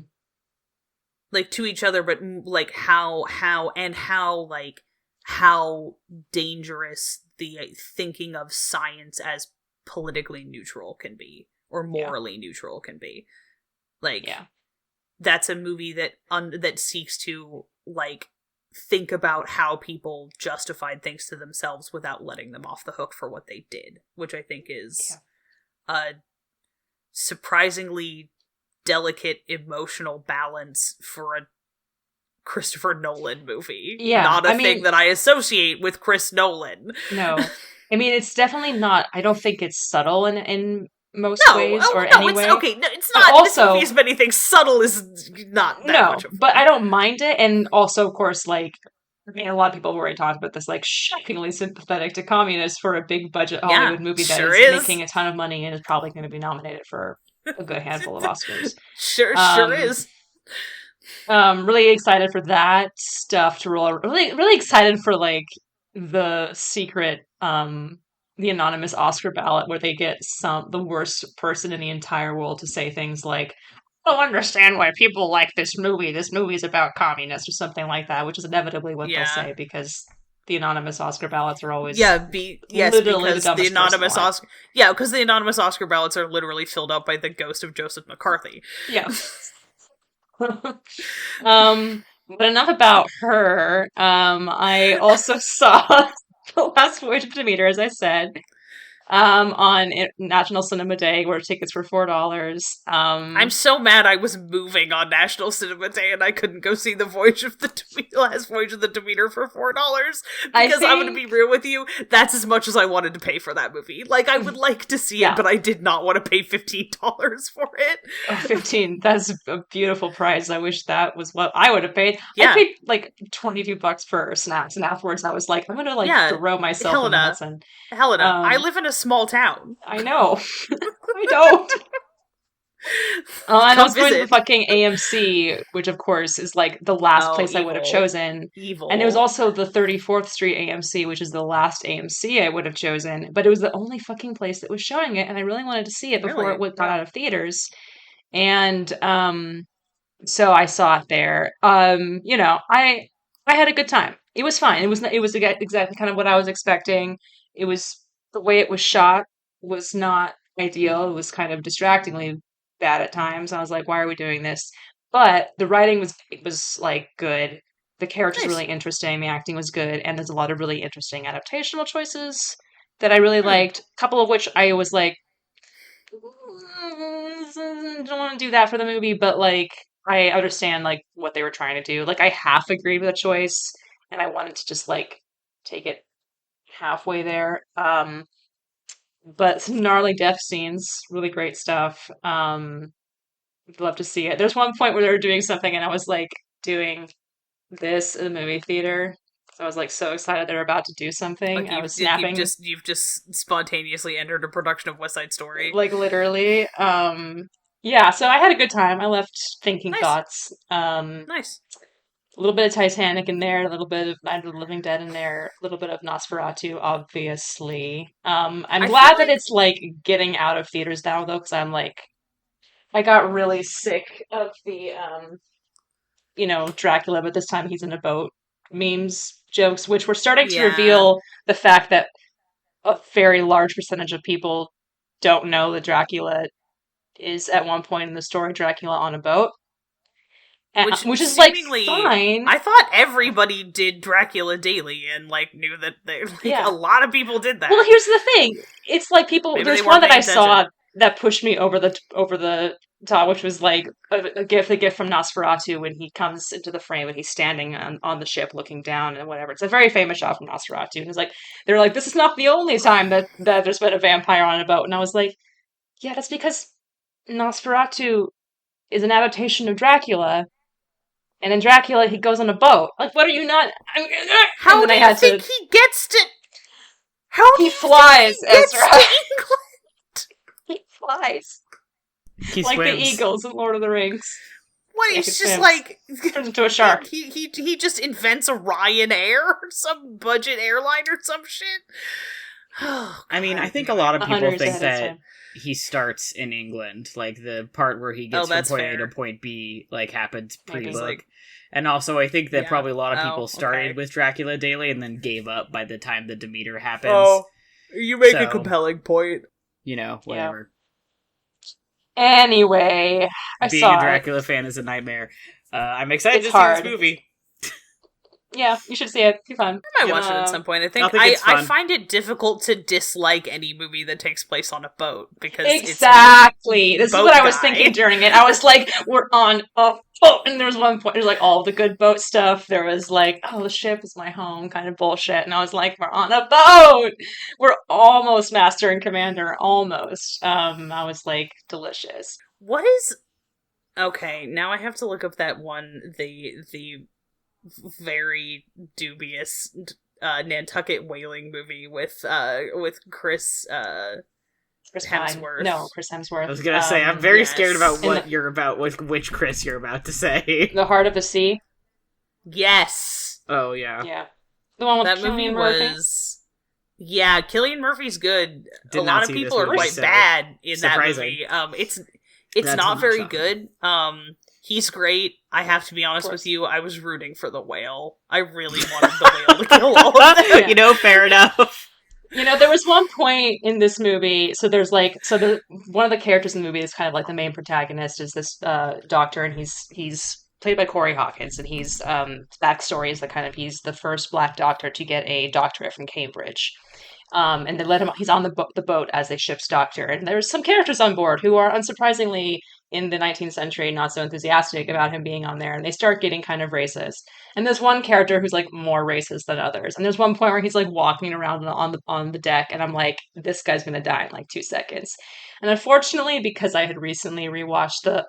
Like, to each other, but like how dangerous the thinking of science as politically neutral can be, or morally neutral can be. Like, that's a movie that seeks to, like, think about how people justified things to themselves without letting them off the hook for what they did, which I think is a surprisingly delicate emotional balance for a Christopher Nolan movie. Yeah. Not a thing that I associate with Chris Nolan. No. I mean, it's definitely not, I don't think it's subtle in most ways or anyway. It's not. Also, this movie is many things. Subtle is not that much of a but I don't mind it, and also, of course, like, I mean, a lot of people have already talked about this, like, shockingly sympathetic to communists for a big budget Hollywood movie that is making a ton of money and is probably going to be nominated for a good handful of Oscars. Sure is. Really excited for that stuff to roll. Really excited for like the secret, the anonymous Oscar ballot where they get the worst person in the entire world to say things like, "I don't understand why people like this movie. This movie is about communists," or something like that, which is inevitably what they'll say because the anonymous Oscar ballots are always because the anonymous Oscar because the anonymous Oscar ballots are literally filled out by the ghost of Joseph McCarthy. Yeah. But enough about her. I also saw The Last Voyage of Demeter, as I said, on National Cinema Day, where tickets were $4. I'm so mad I was moving on National Cinema Day and I couldn't go see The Last Voyage of the Demeter for $4, because I'm going to be real with you, that's as much as I wanted to pay for that movie. Like, I would like to see it, but I did not want to pay $15 for it. Oh, 15. That's a beautiful price. I wish that was what I would have paid. I paid like $22 for snacks, and afterwards I was like, I'm going to throw myself in the Hudson. Helena, I live in a small town. I know. I don't. And I was going to the fucking AMC, which of course is like the last place I would have chosen. Evil. And it was also the 34th Street AMC, which is the last AMC I would have chosen. But it was the only fucking place that was showing it, and I really wanted to see it before it got out of theaters. And so I saw it there. I had a good time. It was fine. It was exactly kind of what I was expecting. It was, the way it was shot was not ideal. It was kind of distractingly bad at times. I was like, why are we doing this? But the writing was like good. The characters were really interesting. The acting was good. And there's a lot of really interesting adaptational choices that I really liked. A couple of which I was like, don't want to do that for the movie. But like, I understand like what they were trying to do. Like, I half agreed with the choice, and I wanted to just like take it halfway there. but some gnarly death scenes, really great stuff. I'd love to see it. There's one point where they were doing something, and I was like doing this in the movie theater. So I was like so excited they were about to do something. Like I was snapping, you've just spontaneously entered a production of West Side Story. like literally. Yeah. So I had a good time. I left thinking thoughts. Nice. A little bit of Titanic in there, a little bit of Night of the Living Dead in there, a little bit of Nosferatu, obviously. I'm glad that it's like getting out of theaters now though, because I'm like, I got really sick of the Dracula, but this time he's in a boat memes jokes, which were starting to reveal the fact that a very large percentage of people don't know that Dracula is at one point in the story Dracula on a boat. Which is like fine. I thought everybody did Dracula daily and like knew that a lot of people did that. Well, here's the thing. It's like people. Maybe there's one that I saw that pushed me over the top, which was like a gift from Nosferatu when he comes into the frame and he's standing on the ship looking down and whatever. It's a very famous shot from Nosferatu, and it's like they're like, this is not the only time that there's been a vampire on a boat, and I was like, yeah, that's because Nosferatu is an adaptation of Dracula. And in Dracula, he goes on a boat. Like, what are you not? How do you think he gets to? He flies, Ezra. He flies. He like swims. The eagles in Lord of the Rings. What? He's just like turns into a shark. He just invents a Ryanair, some budget airline or some shit. I mean, I think a lot of people think that he starts in England, like the part where he gets from point A to point B, like happens pre-book. Like, and also, I think that probably a lot of people started with Dracula Daily and then gave up by the time the Demeter happens. Oh, you make a compelling point. You know, whatever. Yeah. Anyway, being a Dracula fan is a nightmare. I'm excited to see this movie. Yeah, you should see it. It's fun. I might watch it at some point. I find it difficult to dislike any movie that takes place on a boat because exactly. This is what I was thinking during it. I was like, we're on a boat, and there was one point. There's like all the good boat stuff. There was like, oh, the ship is my home, kind of bullshit. And I was like, we're on a boat. We're almost master and commander, almost. I was like, delicious. What is? Okay, now I have to look up that one. The very dubious Nantucket whaling movie with Chris Hemsworth. No, Chris Hemsworth. I was gonna say I'm very scared about which Chris you're about to say. The Heart of the Sea. Yes. Oh yeah. Yeah. The one with that movie was. Yeah, Cillian Murphy's good. A lot of people are quite bad in that movie. It's not very good. He's great. I have to be honest with you. I was rooting for the whale. I really wanted the whale to kill all of them. Yeah. Fair enough. There was one point in this movie. So there's one of the characters in the movie is kind of like the main protagonist is this doctor, and he's played by Corey Hawkins, and he's backstory is he's the first Black doctor to get a doctorate from Cambridge. And they let him. He's on the boat as a ship's doctor, and there's some characters on board who are unsurprisingly in the 19th century not so enthusiastic about him being on there, and they start getting kind of racist. And there's one character who's like more racist than others. And there's one point where he's like walking around on the deck, and I'm like, this guy's gonna die in like 2 seconds. And unfortunately, because I had recently rewatched the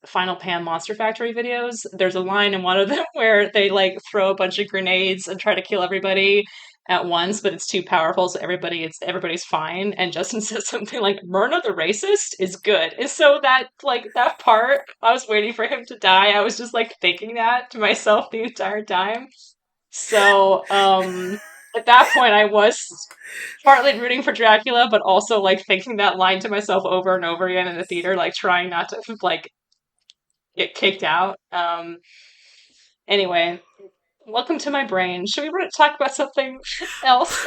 Final Pan Monster Factory videos, there's a line in one of them where they like throw a bunch of grenades and try to kill everybody at once, but it's too powerful, so everybody's fine. And Justin says something like, Myrna the racist is good. And so that part, I was waiting for him to die. I was just like thinking that to myself the entire time. So at that point I was partly rooting for Dracula, but also like thinking that line to myself over and over again in the theater, like trying not to like get kicked out. Anyway, welcome to my brain. Should we talk about something else?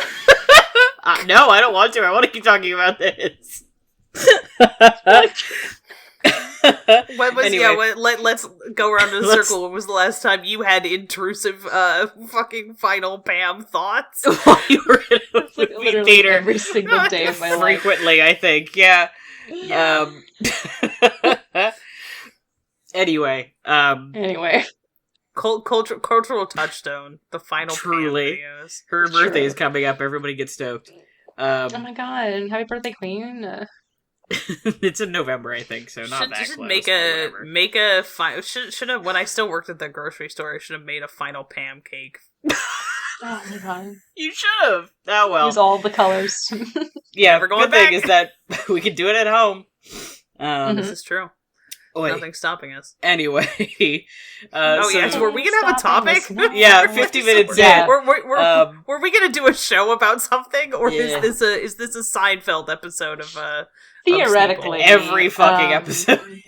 No, I don't want to. I want to keep talking about this. Let's go around in a circle. When was the last time you had intrusive fucking Final Pam thoughts? While you were in a movie theater. Every single day of my life. Frequently, I think. Yeah. Anyway. Cultural touchstone. The final truly. videos. Her birthday is coming up. Everybody get stoked. Oh my god! Happy birthday, Queen! It's in November, I think, so not that should close. Make a should have when I still worked at the grocery store. I should have made a final Pam cake. Oh my god! You should have. Oh well. Use all the colors. Yeah, Never going good thing back. is that we can do it at home. This is true. Nothing's stopping us. Anyway. Were we gonna have a topic? Yeah, 50 minutes in. Were we gonna do a show about something, or is this a Seinfeld episode of theoretically every fucking episode?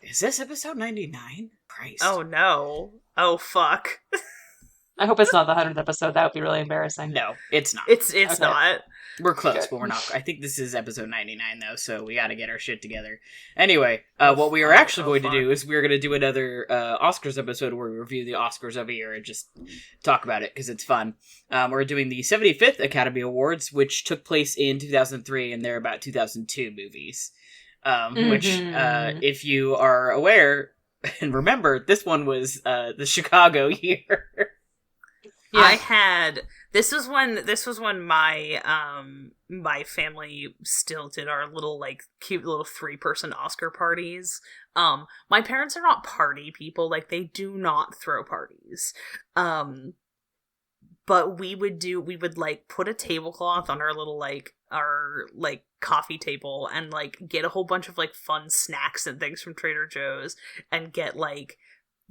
Is this episode 99? Christ. Oh no! Oh fuck! I hope it's not the 100th episode. That would be really embarrassing. No, it's not. It's Okay. not. We're close, but we're not. I think this is episode 99, though, so we gotta get our shit together. Anyway, what we are actually going to do is we're going to do another Oscars episode where we review the Oscars of a year and just talk about it, because it's fun. We're doing the 75th Academy Awards, which took place in 2003, and they're about 2002 movies. Which, if you are aware, and remember, this one was the Chicago year. Yeah. This was when my my family still did our little like cute little 3-person Oscar parties. My parents are not party people, like they do not throw parties. But we would like put a tablecloth on our coffee table and like get a whole bunch of like fun snacks and things from Trader Joe's and get like,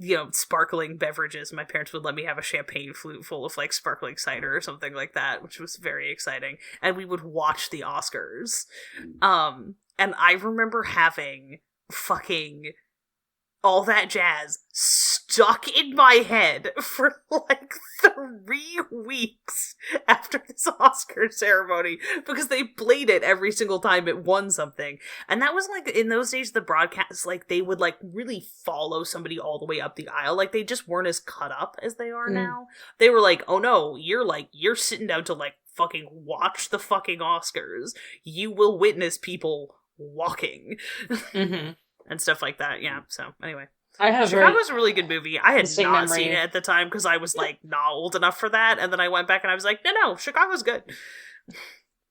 you know, sparkling beverages. My parents would let me have a champagne flute full of like sparkling cider or something like that, which was very exciting. And we would watch the Oscars. And I remember having fucking All That Jazz stuck in my head for like 3 weeks after this Oscar ceremony because they played it every single time it won something. And that was like, in those days, the broadcasts, like they would like really follow somebody all the way up the aisle. Like they just weren't as cut up as they are now. They were like, oh no, you're sitting down to like fucking watch the fucking Oscars. You will witness people walking. And stuff like that. Yeah. So anyway, Chicago's a really good movie. I had not seen it at the time because I was like not old enough for that, and then I went back and I was like, no, Chicago's good.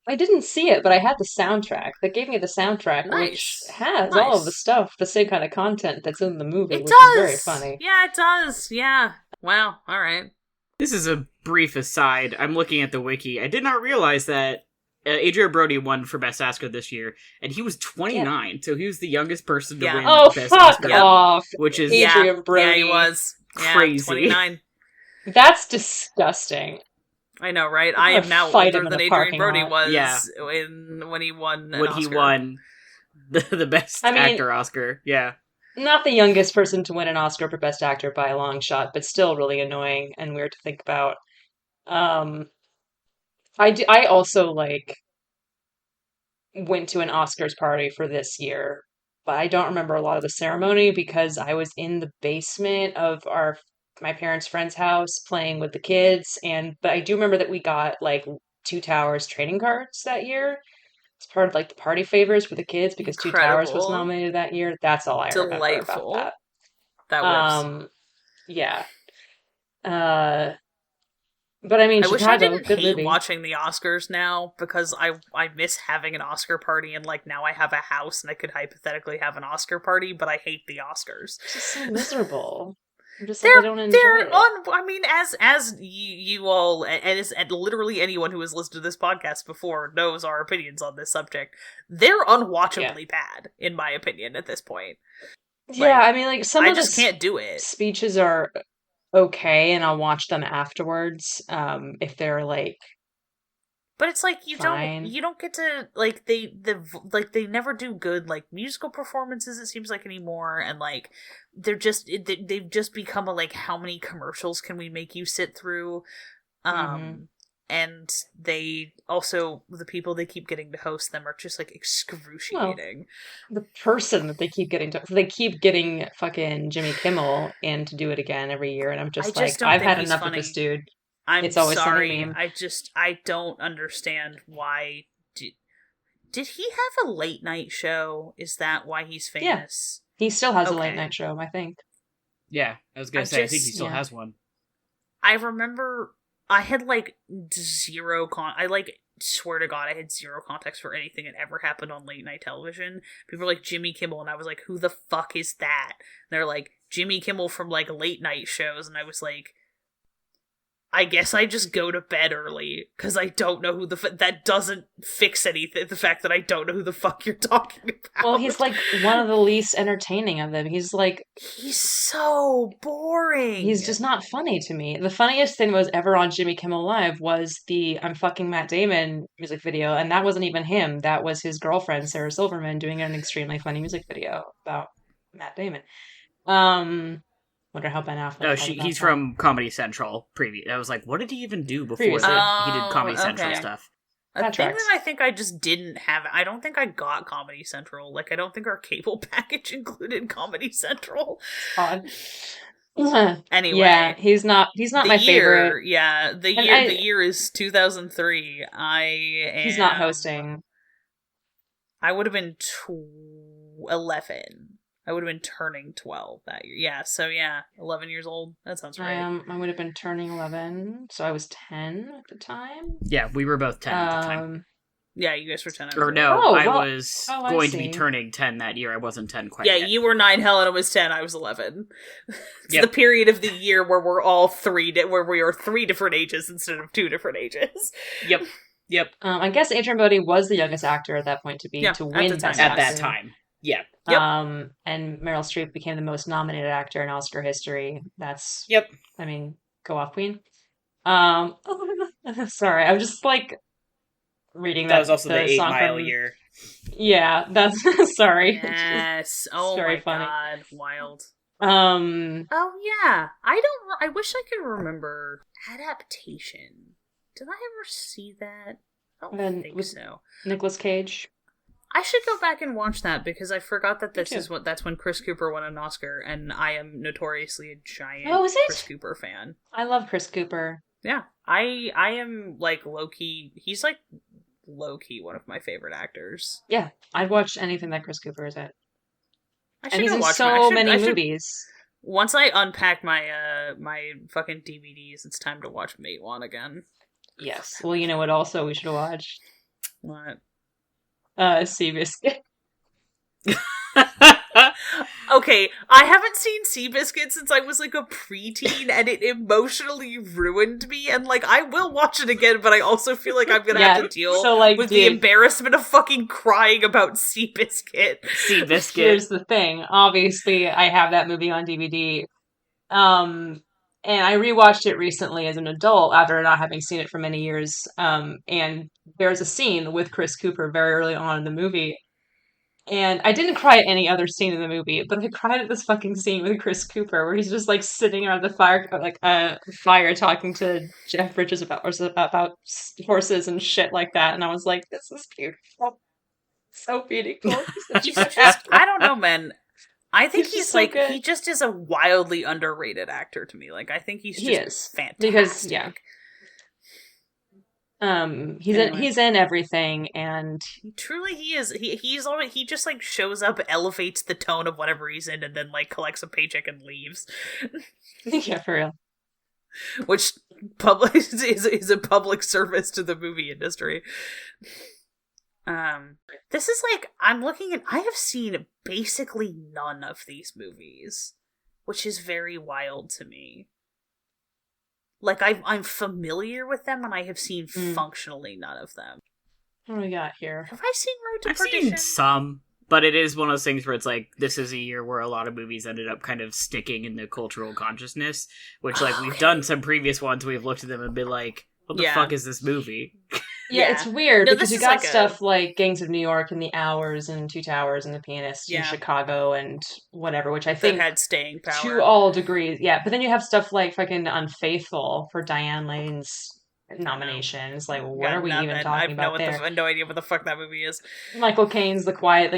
I didn't see it, but I had the soundtrack. That gave me the soundtrack, which has all of the stuff, the same kind of content that's in the movie, which is very funny. Yeah, it does. Yeah. Wow. All right. This is a brief aside. I'm looking at the wiki. I did not realize that Adrian Brody won for Best Oscar this year, and he was 29, so he was the youngest person to win Best Oscar. Off! Which is Adrian Brody. Yeah, he was. Crazy. 29. That's disgusting. I know, right? I am now older than Adrian Brody was when he won an Oscar. He won the Best Actor Oscar. Yeah. Not the youngest person to win an Oscar for Best Actor by a long shot, but still really annoying and weird to think about. I also, like, went to an Oscars party for this year, but I don't remember a lot of the ceremony because I was in the basement of my parents' friend's house playing with the kids, but I do remember that we got, like, Two Towers trading cards that year. It's part of, like, the party favors for the kids because Two Towers was nominated that year. That's all I remember about that. That works. Yeah. But I mean, I Chicago, wish I didn't hate movie. Watching the Oscars now because I miss having an Oscar party and like now I have a house and I could hypothetically have an Oscar party, but I hate the Oscars. It's just so miserable. I'm just like, I don't enjoy it. I mean, as you all and literally anyone who has listened to this podcast before knows our opinions on this subject, they're unwatchably bad in my opinion at this point. Yeah, I mean, like some of just can't do it. Speeches are okay, and I'll watch them afterwards if they're like, but it's like you fine. don't get to like they never do good like musical performances, it seems like, anymore, and like they've just become a like, how many commercials can we make you sit through, and they also, the people they keep getting to host them are just like excruciating. Well, the person that they keep getting fucking Jimmy Kimmel in to do it again every year, and I'm just like, I've had enough of this dude. It's always sorry. I don't understand why. Did he have a late night show? Is that why he's famous? Yeah. He still has a late night show, I think. Yeah, I was gonna say, I think he still has one. I remember I had like I like swear to God I had zero context for anything that ever happened on late night television. People were like Jimmy Kimmel, and I was like, who the fuck is that? And they're like, Jimmy Kimmel from like late night shows, and I was like, I guess I just go to bed early because I don't know who that doesn't fix anything. The fact that I don't know who the fuck you're talking about. Well, he's like one of the least entertaining of them. He's so boring. He's just not funny to me. The funniest thing that was ever on Jimmy Kimmel Live was the "I'm fucking Matt Damon" music video, and that wasn't even him. That was his girlfriend Sarah Silverman doing an extremely funny music video about Matt Damon. Wonder how Ben Affleck. No, he's from Comedy Central. I was like, what did he even do before he did Comedy Central stuff? A thing that I think I just didn't have. I don't think I got Comedy Central. Like, I don't think our cable package included Comedy Central. Odd. Anyway, yeah, he's not my favorite. Yeah, the year is 2003. He's not hosting. I would have been 11. I would have been turning 12 that year. Yeah, so 11 years old. That sounds right. I would have been turning 11, so I was 10 at the time. Yeah, we were both 10 at the time. Yeah, you guys were 10. I was going to be turning 10 that year. I wasn't 10 quite yet. You were 9, Helena was 10, I was 11. It's the period of the year where we're all where we are 3 different ages instead of 2 different ages. Yep. I guess Adrian Brody was the youngest actor at that point to win Best Actor. At that time. Yeah. And Meryl Streep became the most nominated actor in Oscar history. That's I mean, go off, Queen. Sorry, I was just like reading that. That was also the 8 Mile year. Yeah, that's sorry. Yes. Oh my funny. God, wild. Oh yeah, I wish I could remember Adaptation. Did I ever see that? I don't think so. Nicolas Cage. I should go back and watch that because I forgot that that's when Chris Cooper won an Oscar, and I am notoriously a giant Chris Cooper fan. I love Chris Cooper. Yeah, I am like low-key. He's like low-key one of my favorite actors. Yeah, I'd watch anything that Chris Cooper is in. And he's in so many movies. Once I unpack my my fucking DVDs, it's time to watch Matewan again. Yes. Well, you know what? Also, we should watch what. Seabiscuit. Okay, I haven't seen Seabiscuit since I was like a preteen, and it emotionally ruined me. And like, I will watch it again, but I also feel like I'm gonna have to deal with the embarrassment of fucking crying about Seabiscuit. Here's the thing. Obviously, I have that movie on DVD. And I rewatched it recently as an adult after not having seen it for many years. And there's a scene with Chris Cooper very early on in the movie. And I didn't cry at any other scene in the movie, but I cried at this fucking scene with Chris Cooper where he's just like sitting around the fire talking to Jeff Bridges about horses and shit like that. And I was like, this is beautiful. So beautiful. I don't know, man. I think he's so like good. He just is a wildly underrated actor to me. Like I think he's just fantastic. Because he's in everything, and truly he is. He just like shows up, elevates the tone of whatever he's in, and then like collects a paycheck and leaves. Yeah, for real. Which is a public service to the movie industry. This is like, I'm looking at, I have seen basically none of these movies, which is very wild to me. Like, I'm familiar with them, and I have seen functionally none of them. What do we got here? Have I seen Road to Perdition? I've seen some, but it is one of those things where it's like, this is a year where a lot of movies ended up kind of sticking in the cultural consciousness, which, like, we've done some previous ones, we've looked at them and been like, what the fuck is this movie? Yeah, it's weird because you got stuff like Gangs of New York and The Hours and Two Towers and The Pianist in Chicago and whatever, which I think had staying power to all degrees. Yeah, but then you have stuff like fucking Unfaithful for Diane Lane's nominations. Like, what are we even talking about there? I have no idea what the fuck that movie is. Michael Caine's The Quiet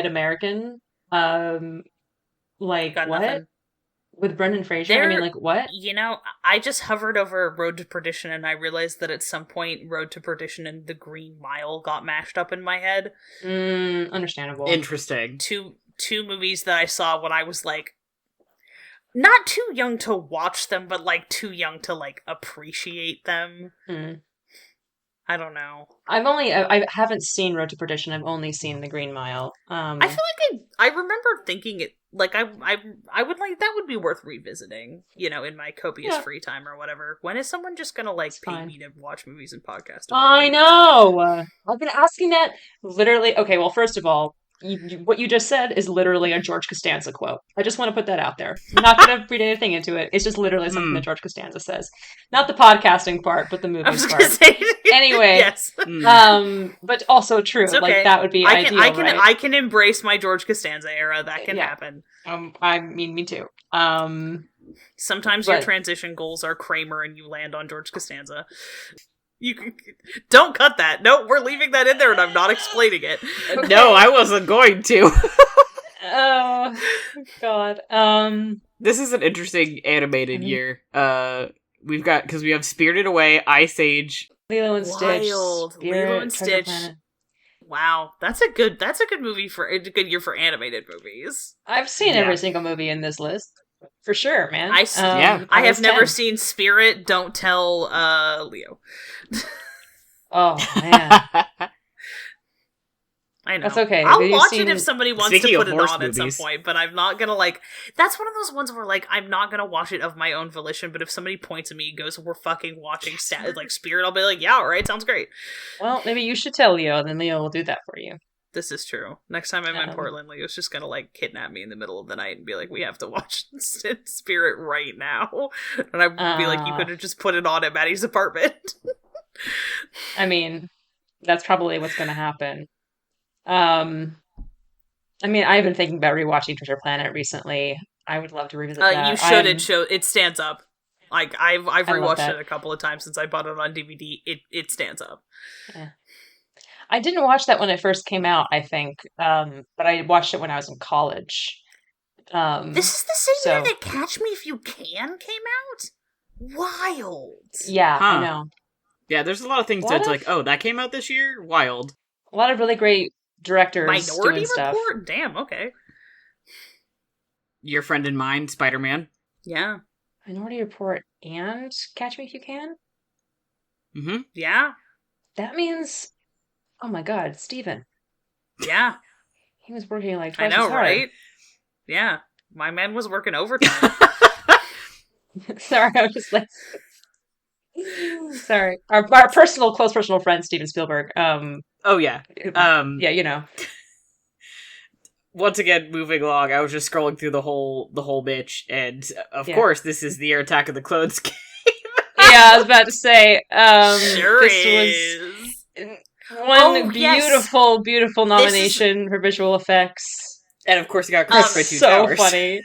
American. Like, what? Nothing. With Brendan Fraser? I mean, like, what? You know, I just hovered over Road to Perdition and I realized that at some point Road to Perdition and The Green Mile got mashed up in my head. Understandable. Interesting. Two movies that I saw when I was like not too young to watch them, but like too young to like appreciate them. I don't know. I haven't seen Road to Perdition. I've only seen The Green Mile. I feel like I remember thinking it like I would like that would be worth revisiting, in my copious free time or whatever. When is someone just gonna like pay me to watch movies and podcasts? I know. I've been asking that literally. Okay, well, first of all, what you just said is literally a George Costanza quote. I just want to put that out there. I'm not going to read anything into it. It's just literally something that George Costanza says. Not the podcasting part, but the movie part. Anyway, yes. But also true. Okay. Like that would be ideal. I can embrace my George Costanza era. That can happen. I mean, me too. Sometimes your transition goals are Kramer, and you land on George Costanza. Don't cut that. No, we're leaving that in there, and I'm not explaining it. Okay. No, I wasn't going to. Oh God. This is an interesting animated year. We have Spirited Away, Ice Age, Lilo and Stitch, Lilo and Stitch. Wow, that's a good movie for a good year for animated movies. I've seen every single movie in this list. For sure, man. I have never seen Spirit. Don't tell Leo. Oh, man. I know. That's okay. I'll watch it if somebody wants to put it on at some point, but I'm not gonna that's one of those ones where I'm not gonna watch it of my own volition, but if somebody points at me and goes, we're fucking watching Spirit, I'll be like, yeah, alright, sounds great. Well, maybe you should tell Leo, then Leo will do that for you. This is true. Next time I'm in Portland, Leo's just gonna kidnap me in the middle of the night and be like, we have to watch Spirit right now. And I'd be like, you could have just put it on at Maddie's apartment. I mean, that's probably what's gonna happen. I mean, I've been thinking about rewatching Treasure Planet recently. I would love to revisit that. You should. It stands up. I've rewatched it a couple of times since I bought it on DVD. It stands up. Yeah. I didn't watch that when it first came out, I think, but I watched it when I was in college. This is the same year that Catch Me If You Can came out? Wild. Yeah, I know. Yeah, there's a lot of things that's that came out this year? Wild. A lot of really great directors Minority doing stuff. Report? Damn, okay. Your Friend and Mine, Spider-Man. Yeah. Minority Report and Catch Me If You Can? Mm-hmm. Yeah. That means... Oh my God, Steven. Yeah. He was working twice as hard. I know, right? Yeah. My man was working overtime. Sorry, I was just sorry. Our close personal friend, Steven Spielberg. Oh, yeah. Yeah, Once again, moving along, I was just scrolling through the whole bitch, and of course, this is the year Attack of the Clones came. Yeah, I was about to say, sure this is. Was one beautiful nomination for visual effects. And of course, it got crushed by Two Towers. So funny.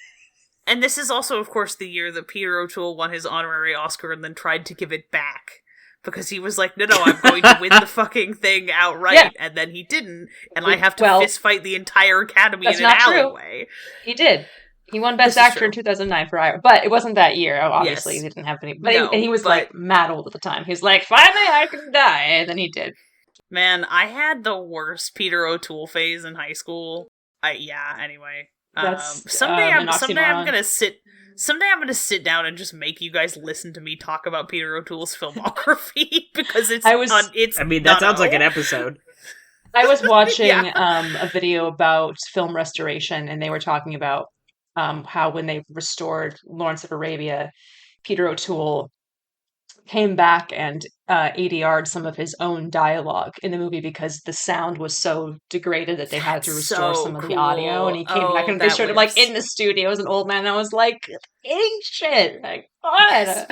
And this is also, of course, the year that Peter O'Toole won his honorary Oscar and then tried to give it back. Because he was like, no, I'm going to win the fucking thing outright. Yeah. And then he didn't. And I have to fist fight the entire Academy in an alleyway. True. He did. He won Best Actor in 2009 for Ira. But it wasn't that year. Obviously, he didn't have any. But he was mad old at the time. He was like, finally I can die. And then he did. Man, I had the worst Peter O'Toole phase in high school. Anyway. Someday I'm gonna sit down and just make you guys listen to me talk about Peter O'Toole's filmography because that sounds like an episode. I was watching a video about film restoration, and they were talking about how when they restored Lawrence of Arabia, Peter O'Toole came back and ADR'd some of his own dialogue in the movie because the sound was so degraded that they had to restore some of the audio. And he came back and they showed him in the studio as an old man. And I was like, eating shit. Like, God.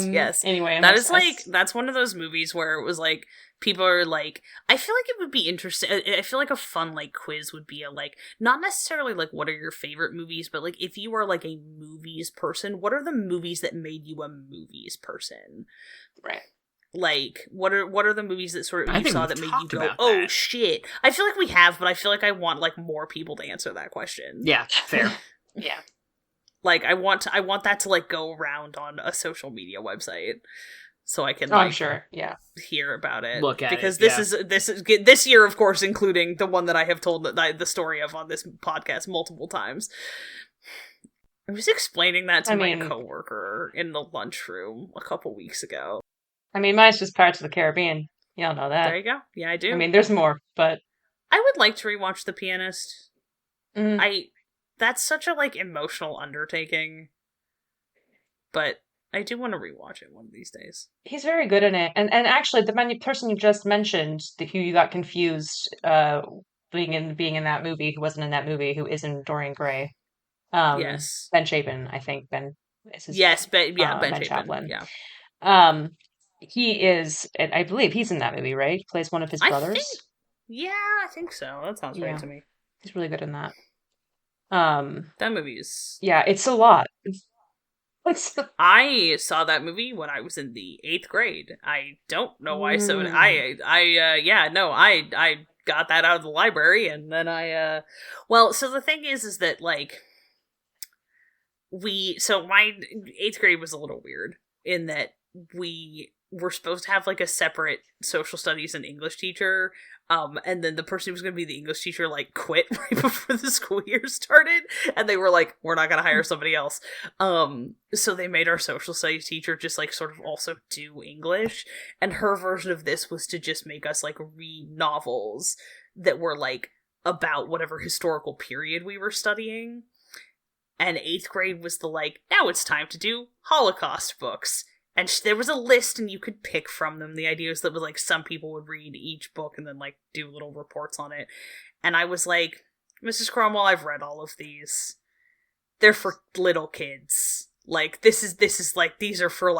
Yes. Anyway, that's one of those movies where it was like, people are like, I feel like it would be interesting. I feel like a fun quiz would be not necessarily what are your favorite movies, but if you are a movies person, what are the movies that made you a movies person? Right. What are the movies that sort of you saw that made you go, oh shit? I feel like we have, but I feel like I want more people to answer that question. Yeah, fair. Yeah. I want that to go around on a social media website. So I can, I'm sure, hear about it. Look at because it, this is this year, of course, including the one that I have told the story of on this podcast multiple times. I was explaining that to my coworker in the lunchroom a couple weeks ago. I mean, mine's just Pirates of the Caribbean. Y'all know that. There you go. Yeah, I do. I mean, there's more, but I would like to rewatch The Pianist. That's such a emotional undertaking, but I do want to rewatch it one of these days. He's very good in it, and actually, the person you just mentioned, who you got confused, being in that movie, who wasn't in that movie, who is in Dorian Gray. Yes, Ben Chapin, I think. Ben Chaplin. Yeah. He is, and I believe he's in that movie, right? He plays one of his brothers. I think so. That sounds right to me. He's really good in that. That movie is... Yeah, it's a lot. I saw that movie when I was in the 8th grade. I don't know why. So I got that out of the library, and then so the thing is that my 8th grade was a little weird in that we were supposed to have a separate social studies and English teacher, and then the person who was going to be the English teacher quit right before the school year started, and they were like, we're not going to hire somebody else. So they made our social studies teacher just sort of also do English, and her version of this was to just make us read novels that were about whatever historical period we were studying. And 8th grade was the now it's time to do Holocaust books. And there was a list, and you could pick from them. The idea was that some people would read each book and then do little reports on it. And I was like, Mrs. Cromwell, I've read all of these. They're for little kids. This is these are for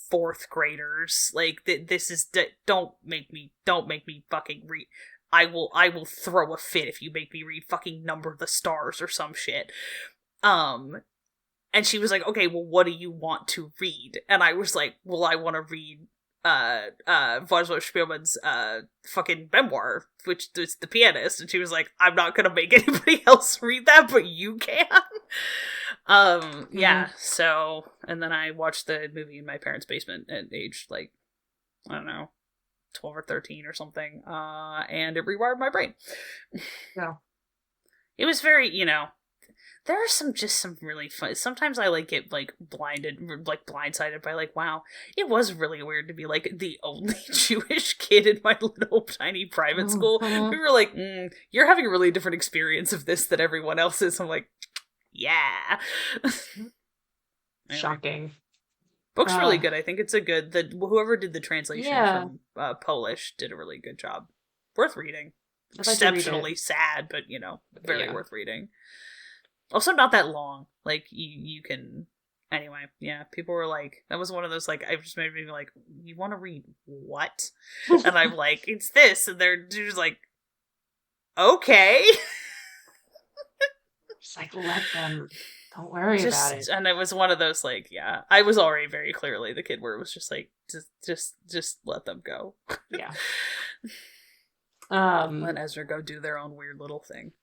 4th graders. This is don't make me fucking read. I will throw a fit if you make me read fucking Number the Stars or some shit. And she was like, okay, well, what do you want to read? And I was like, well, I want to read Władysław Szpilman's fucking memoir, which is The Pianist. And she was like, I'm not going to make anybody else read that, but you can. Yeah, so, and then I watched the movie in my parents' basement at age, I don't know, 12 or 13 or something, and it rewired my brain. No. It was very, there are some really fun. Sometimes I get blindsided by wow, it was really weird to be the only Jewish kid in my little tiny private school. We were like, you're having a really different experience of this than everyone else is. I'm like, yeah. Shocking. Book's really good. I think it's whoever did the translation from Polish did a really good job. Worth reading. Exceptionally sad, but very worth reading. Also, not that long. You can... Anyway, yeah, people were that was one of those, I just made me you want to read what? And I'm like, it's this. And they're just okay. Just let them. Don't worry about it. And it was one of those, I was already very clearly the kid where it was just just let them go. Yeah. Let Ezra go do their own weird little thing.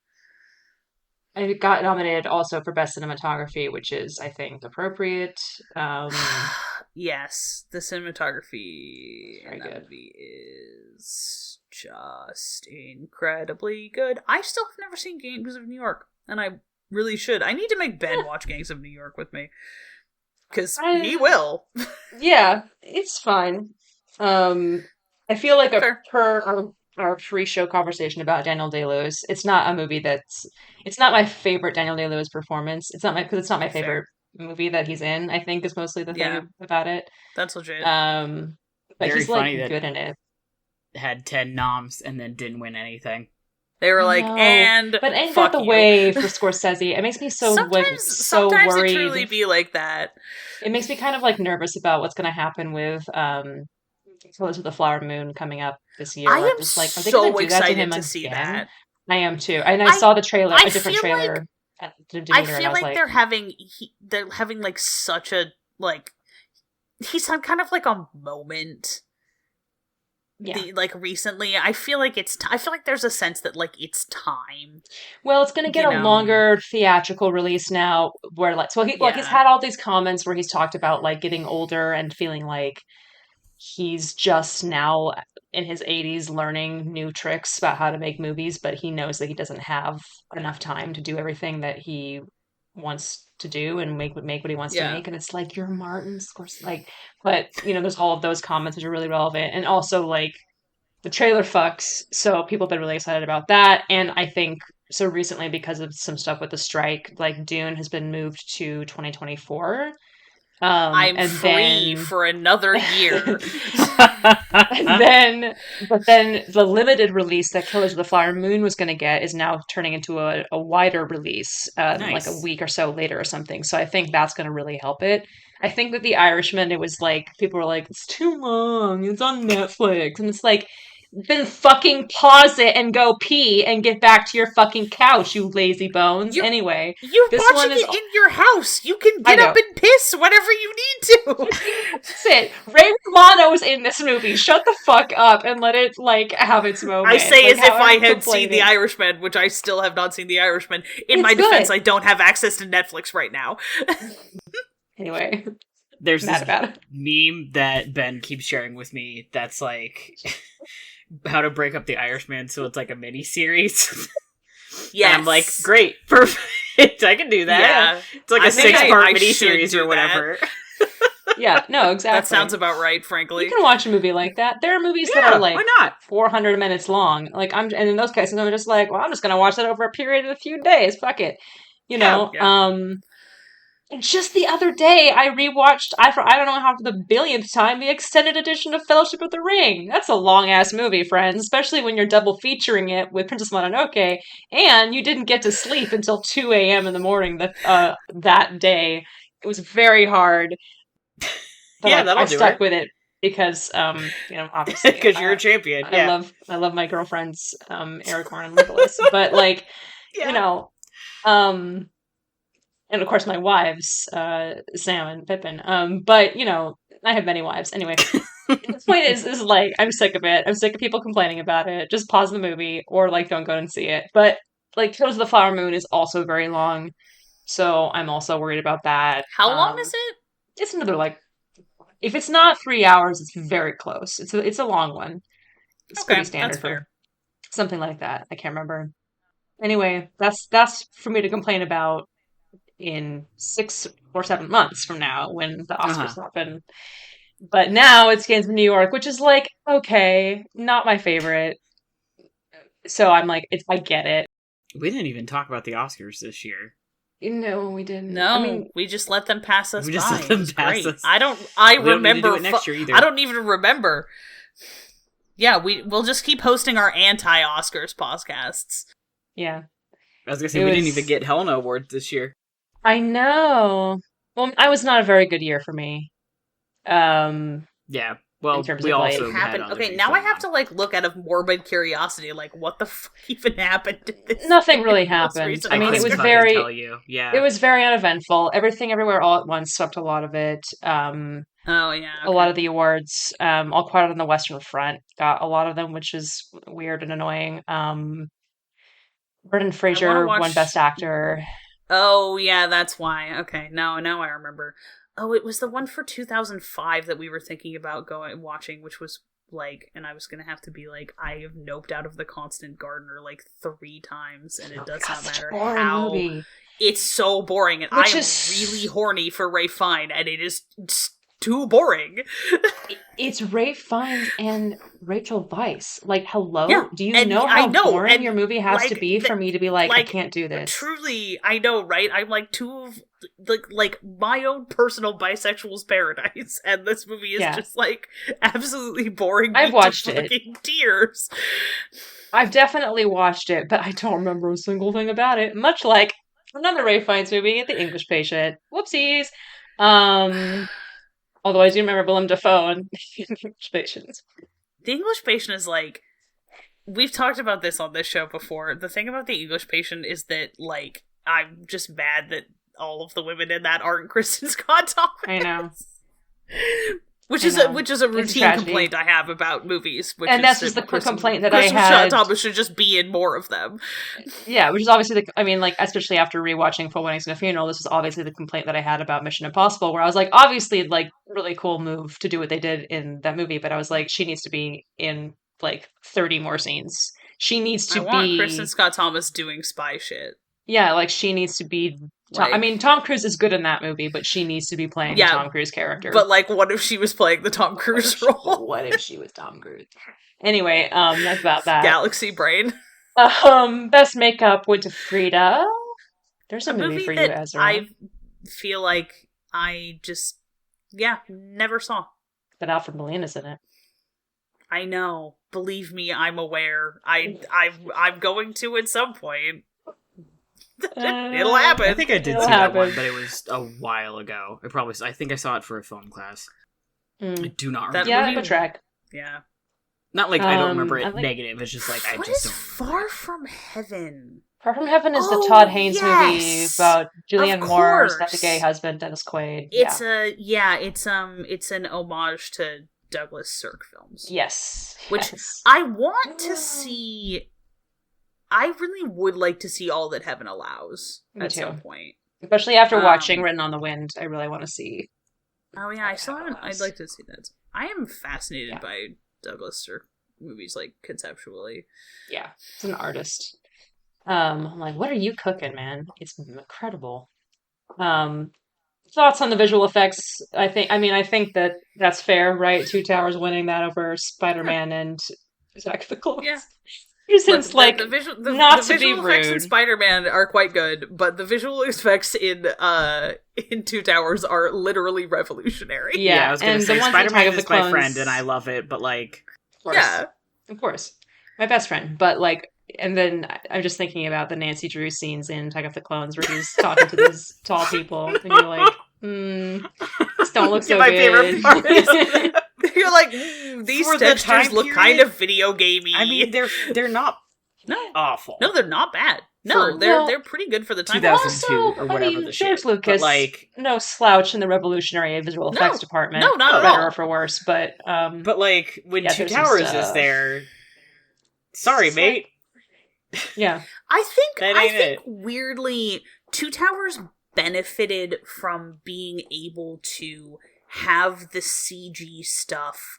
It got nominated also for Best Cinematography, which is, I think, appropriate. Yes, the cinematography very good. Movie is just incredibly good. I still have never seen Gangs of New York, and I really should. I need to make Ben watch Gangs of New York with me, because he will. Yeah, it's fine. I feel like per our pre-show conversation about Daniel Day-Lewis, it's not a movie it's not my favorite Daniel Day-Lewis performance. Because it's not my favorite movie that he's in, I think, is mostly the thing about it. That's legit. But very he's funny good in it. Had 10 noms and then didn't win anything. They were and but ain't that the way for Scorsese? It makes me so sometimes worried. It truly be like that. It makes me kind of nervous about what's going to happen with Colors of the Flower Moon coming up this year. I am just are they so do excited that to him to see that. I am too, and I saw the trailer, a different trailer. I feel they're having such a he's had kind of a moment. Yeah. Recently, I feel I feel there's a sense that it's time. Well, it's going to get a longer theatrical release now, where he's had all these comments where he's talked about getting older and feeling he's just now in his 80s learning new tricks about how to make movies, but he knows that he doesn't have enough time to do everything that he wants to do and make what he wants to make. And it's like, you're Martin Scorsese. Like, but, there's all of those comments which are really relevant. And also, like, the trailer fucks, so people have been really excited about that. And I think so recently, because of some stuff with the strike, like Dune has been moved to 2024. I'm free for another year. But then the limited release that Killers of the Flower Moon was going to get is now turning into a wider release, like a week or so later or something. So I think that's going to really help it. I think with The Irishman, it was like, people were like, it's too long, it's on Netflix. And it's like, then fucking pause it and go pee and get back to your fucking couch, you lazy bones. Anyway, you're watching it in your house. You can get up and piss whenever you need to. That's it. Ray Romano's in this movie. Shut the fuck up and let it, like, have its moment. I say as if I had seen The Irishman, which I still have not seen The Irishman. In my defense, I don't have access to Netflix right now. Anyway. There's this meme that Ben keeps sharing with me that's like how to break up The Irishman, so it's like a mini series. Yeah, I'm like, great, perfect. I can do that. Yeah, it's like a 6-part mini series or whatever. Yeah, no, exactly. That sounds about right, frankly. You can watch a movie like that. There are movies that are like, why not? 400 minutes long. Like, and in those cases, I'm just like, well, I'm just gonna watch that over a period of a few days. Fuck it, And just the other day, I rewatched, I don't know how for the billionth time, the extended edition of Fellowship of the Ring. That's a long-ass movie, friends, especially when you're double featuring it with Princess Mononoke, and you didn't get to sleep until 2 a.m. in the morning that day. It was very hard. But I stuck with it because, obviously. Because you're a champion. I love my girlfriends, Aragorn and Legolas. But, like, and of course my wives, Sam and Pippin. But, I have many wives. Anyway, the point is like, I'm sick of it. I'm sick of people complaining about it. Just pause the movie or, like, don't go and see it. But, like, Killers of the Flower Moon is also very long. So I'm also worried about that. How long is it? It's another, like, if it's not 3 hours, it's very close. It's a long one. It's pretty standard for something like that. I can't remember. Anyway, that's for me to complain about in 6 or 7 months from now when the Oscars happen. But now it's Gangs of New York, which is like, okay, not my favorite. So I'm like, I get it. We didn't even talk about the Oscars this year. No, we didn't. No, we just let them pass us by. We just let them pass us. I remember. Don't next year either. I don't even remember. Yeah, we'll just keep hosting our anti-Oscars podcasts. Yeah. I was gonna say, we didn't even get Helena Awards this year. I know. Well, I was not a very good year for me. Yeah. Well, we also happened. Okay, now I have to, like, look out of morbid curiosity, like, what the fuck even happened to this? Nothing really happened. I mean, it was very. Yeah. It was very uneventful. Everything, Everywhere, All at Once swept a lot of it. Oh yeah. Okay. A lot of the awards. All Quiet on the Western Front got a lot of them, which is weird and annoying. Brendan Fraser won Best Actor. Oh yeah, that's why. Okay, now I remember. Oh, it was the one for 2005 that we were thinking about watching, which was like, and I was gonna have to be like, I have noped out of The Constant Gardener like 3 times, and it does not matter how. Movie. It's so boring, and I am really horny for Ralph Fiennes, and it is too boring. It's Ralph Fiennes and Rachel Weisz. Like, hello? Yeah, do you know how boring your movie has to be for me to be like, I can't do this? Truly, I know, right? I'm like two of like my own personal bisexual's paradise, and this movie is just like absolutely boring. I've watched it. Tears. I've definitely watched it, but I don't remember a single thing about it. Much like another Ralph Fiennes movie, The English Patient. Whoopsies. Although I do remember Willem Dafoe and The English Patient. The English Patient is like, we've talked about this on this show before. The thing about The English Patient is that, like, I'm just mad that all of the women in that aren't Kristen Scott Thomas. I know. Which is a routine complaint I have about movies. And that's just the complaint that I had. Kristen Scott Thomas should just be in more of them. Yeah, which is obviously especially after rewatching Full Weddings and a Funeral, this was obviously the complaint that I had about Mission Impossible, where I was like, obviously, like, really cool move to do what they did in that movie, but I was like, she needs to be in, like, 30 more scenes. She needs to be... I want Kristen Scott Thomas doing spy shit. Yeah, like she needs to be. I mean, Tom Cruise is good in that movie, but she needs to be playing the Tom Cruise character. But like, what if she was playing the Tom Cruise role? What if she was Tom Cruise? Anyway, that's about that. Galaxy brain. Best makeup went to Frida. There's a movie for you, Ezra. I feel like I just, never saw. But Alfred Molina's in it. I know. Believe me, I'm aware. I'm going to at some point. It'll happen. I think I did see that one, but it was a while ago. I think I saw it for a film class. I do not remember. Yeah, I'm a track. Yeah. Not like I don't remember it negative. It's just like I just don't. Far From Heaven? Far From Heaven is the Todd Haynes movie about Julianne Moore's got the gay husband Dennis Quaid. It's it's an homage to Douglas Sirk films. Yes. Which I want to see. I really would like to see All That Heaven Allows at some point. Especially after watching Written on the Wind, I really want to see. Oh yeah, I still haven't. I'd like to see that. I am fascinated by Douglas Sirk movies, like conceptually. Yeah, it's an artist. I'm like, what are you cooking, man? It's incredible. Thoughts on the visual effects? I think that's fair, right? Two Towers winning that over Spider-Man and Attack of the Clones. Yeah. Since the visual effects in Spider-Man are quite good, but the visual effects in Two Towers are literally revolutionary. Yeah, I was going to say Spider-Man is my friend and I love it, but like, of course, my best friend. But like, and then I'm just thinking about the Nancy Drew scenes in Attack of the Clones where he's talking to these tall people, and you're like, this don't look so my good. Favorite part is you're like, these textures look kind of video gamey. I mean, they're not awful. No, they're not bad. No, they're pretty good for the time. 2002 or whatever the George shit. Lucas, like, no slouch in the revolutionary visual effects department. No, not at better all. or for worse, but like when Two Towers is there, sorry, mate. Yeah, I think weirdly, Two Towers benefited from being able to have the CG stuff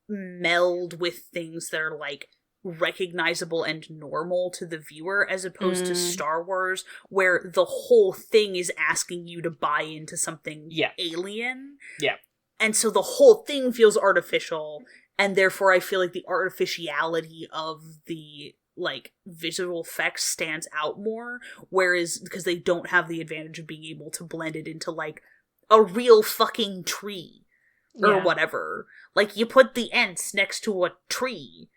meld with things that are like recognizable and normal to the viewer, as opposed to Star Wars, where the whole thing is asking you to buy into something alien. Yeah. And so the whole thing feels artificial, and therefore I feel like the artificiality of the like visual effects stands out more, whereas because they don't have the advantage of being able to blend it into like a real fucking tree or whatever. Like you put the Ents next to a tree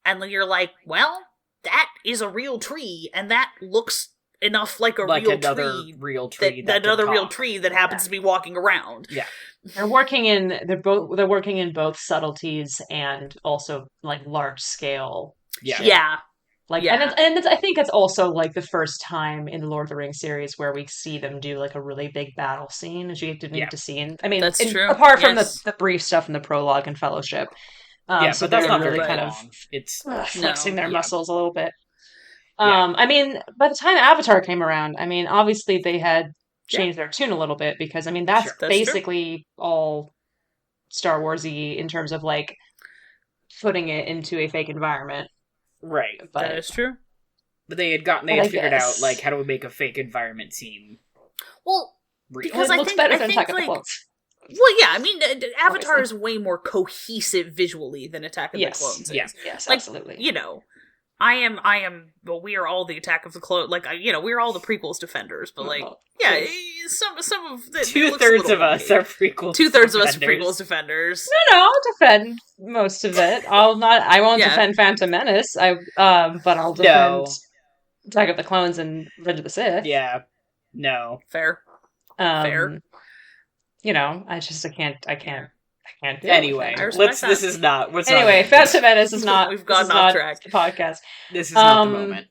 and you're like, well, that is a real tree and that looks enough like a real tree that happens to be walking around. Yeah. They're working in both subtleties and also like large scale. Yeah. Like, and I think it's also like the first time in the Lord of the Rings series where we see them do like a really big battle scene, as you didn't get to see. And I mean, that's true. Apart from the brief stuff in the prologue and Fellowship, so but that's not really kind long. of it's flexing their muscles a little bit. I mean, by the time Avatar came around, I mean, obviously they had changed their tune a little bit because I mean that's basically all Star Warsy in terms of like putting it into a fake environment. Right. But, that is true. But they had figured out, like, how do we make a fake environment seem real? Because it looks better than Attack of the Clones. Well, yeah, I mean, Avatar is way more cohesive visually than Attack of the Clones is. Yes, like, absolutely. You know, well, we are all the Attack of the Clones, like, we're all the prequels defenders, but, like, some of the... 2/3 of us are prequels 2/3 of us are prequels defenders. No, I'll defend most of it. I won't defend Phantom Menace, but I'll defend Attack of the Clones and Revenge of the Sith. Yeah. No. Fair. Fair. You know, I can't do anyway, this is not... Phantom Menace is not... We've gotten off track. The podcast. This is not the moment.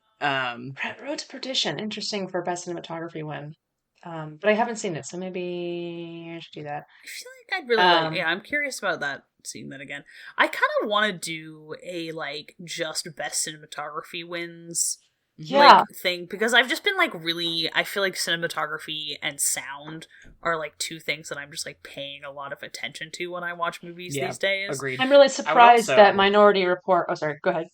Road to Perdition. Interesting for best cinematography win. But I haven't seen it, so maybe I should do that. I feel like I'd really I'm curious about that, seeing that again. I kind of want to do a, like, just best cinematography wins thing, because I've just been, like, really... I feel like cinematography and sound are, like, two things that I'm just, like, paying a lot of attention to when I watch movies these days. Agreed. I'm really surprised that Minority Report... Oh, sorry, go ahead.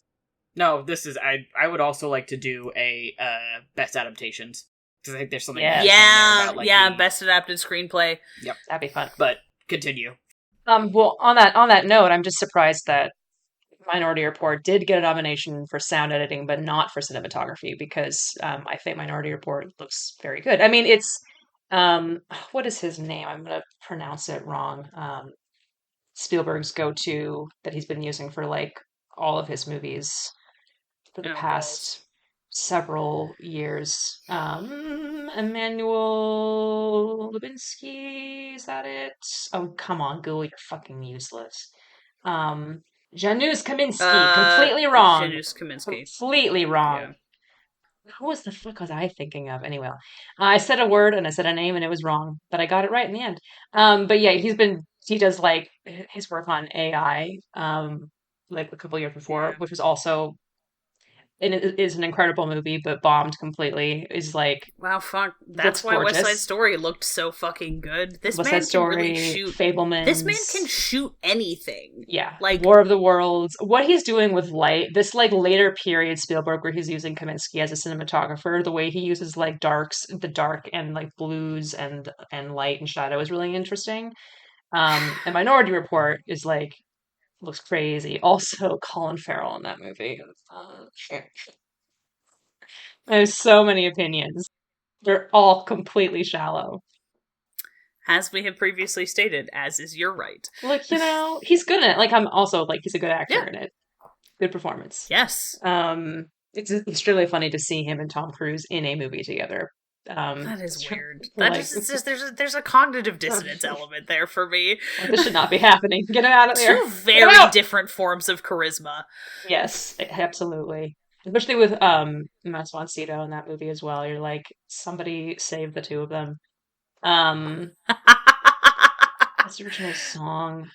No, this is I would also like to do a best adaptations because I think there's something best adapted screenplay. Yep, that'd be fun. But continue. Well, on that note, I'm just surprised that Minority Report did get a nomination for sound editing, but not for cinematography, because I think Minority Report looks very good. I mean, it's what is his name? I'm gonna pronounce it wrong. Spielberg's go-to that he's been using for like all of his movies for the past several years. Emmanuel Lubinski, is that it? Oh, come on, Google, you're fucking useless. Janusz Kaminski, completely wrong. Janusz Kaminski. Completely wrong. Yeah. Who was the fuck was I thinking of? Anyway, I said a word and I said a name and it was wrong, but I got it right in the end. But yeah, he does like his work on AI, like a couple years before, which was also, and it is an incredible movie, but bombed completely. Is like, wow, fuck. That's why gorgeous. West Side Story looked so fucking good. This West man Side Story, can really shoot. Fabelmans. This man can shoot anything. Yeah, like War of the Worlds. What he's doing with light, this like later period Spielberg, where he's using Kaminski as a cinematographer, the way he uses like the dark and like blues and light and shadow is really interesting. And Minority Report is like, looks crazy. Also, Colin Farrell in that movie. I have so many opinions. They're all completely shallow. As we have previously stated, as is your right. Like, he's good in it. Like, I'm also like, he's a good actor in it. Good performance. Yes. It's really funny to see him and Tom Cruise in a movie together. That is weird. There's a cognitive dissonance element there for me. Like, this should not be happening. Get him out of there. Two very different forms of charisma. Yes, absolutely. Especially with Max von Sydow in that movie as well. You're like, somebody save the two of them. What's the original song?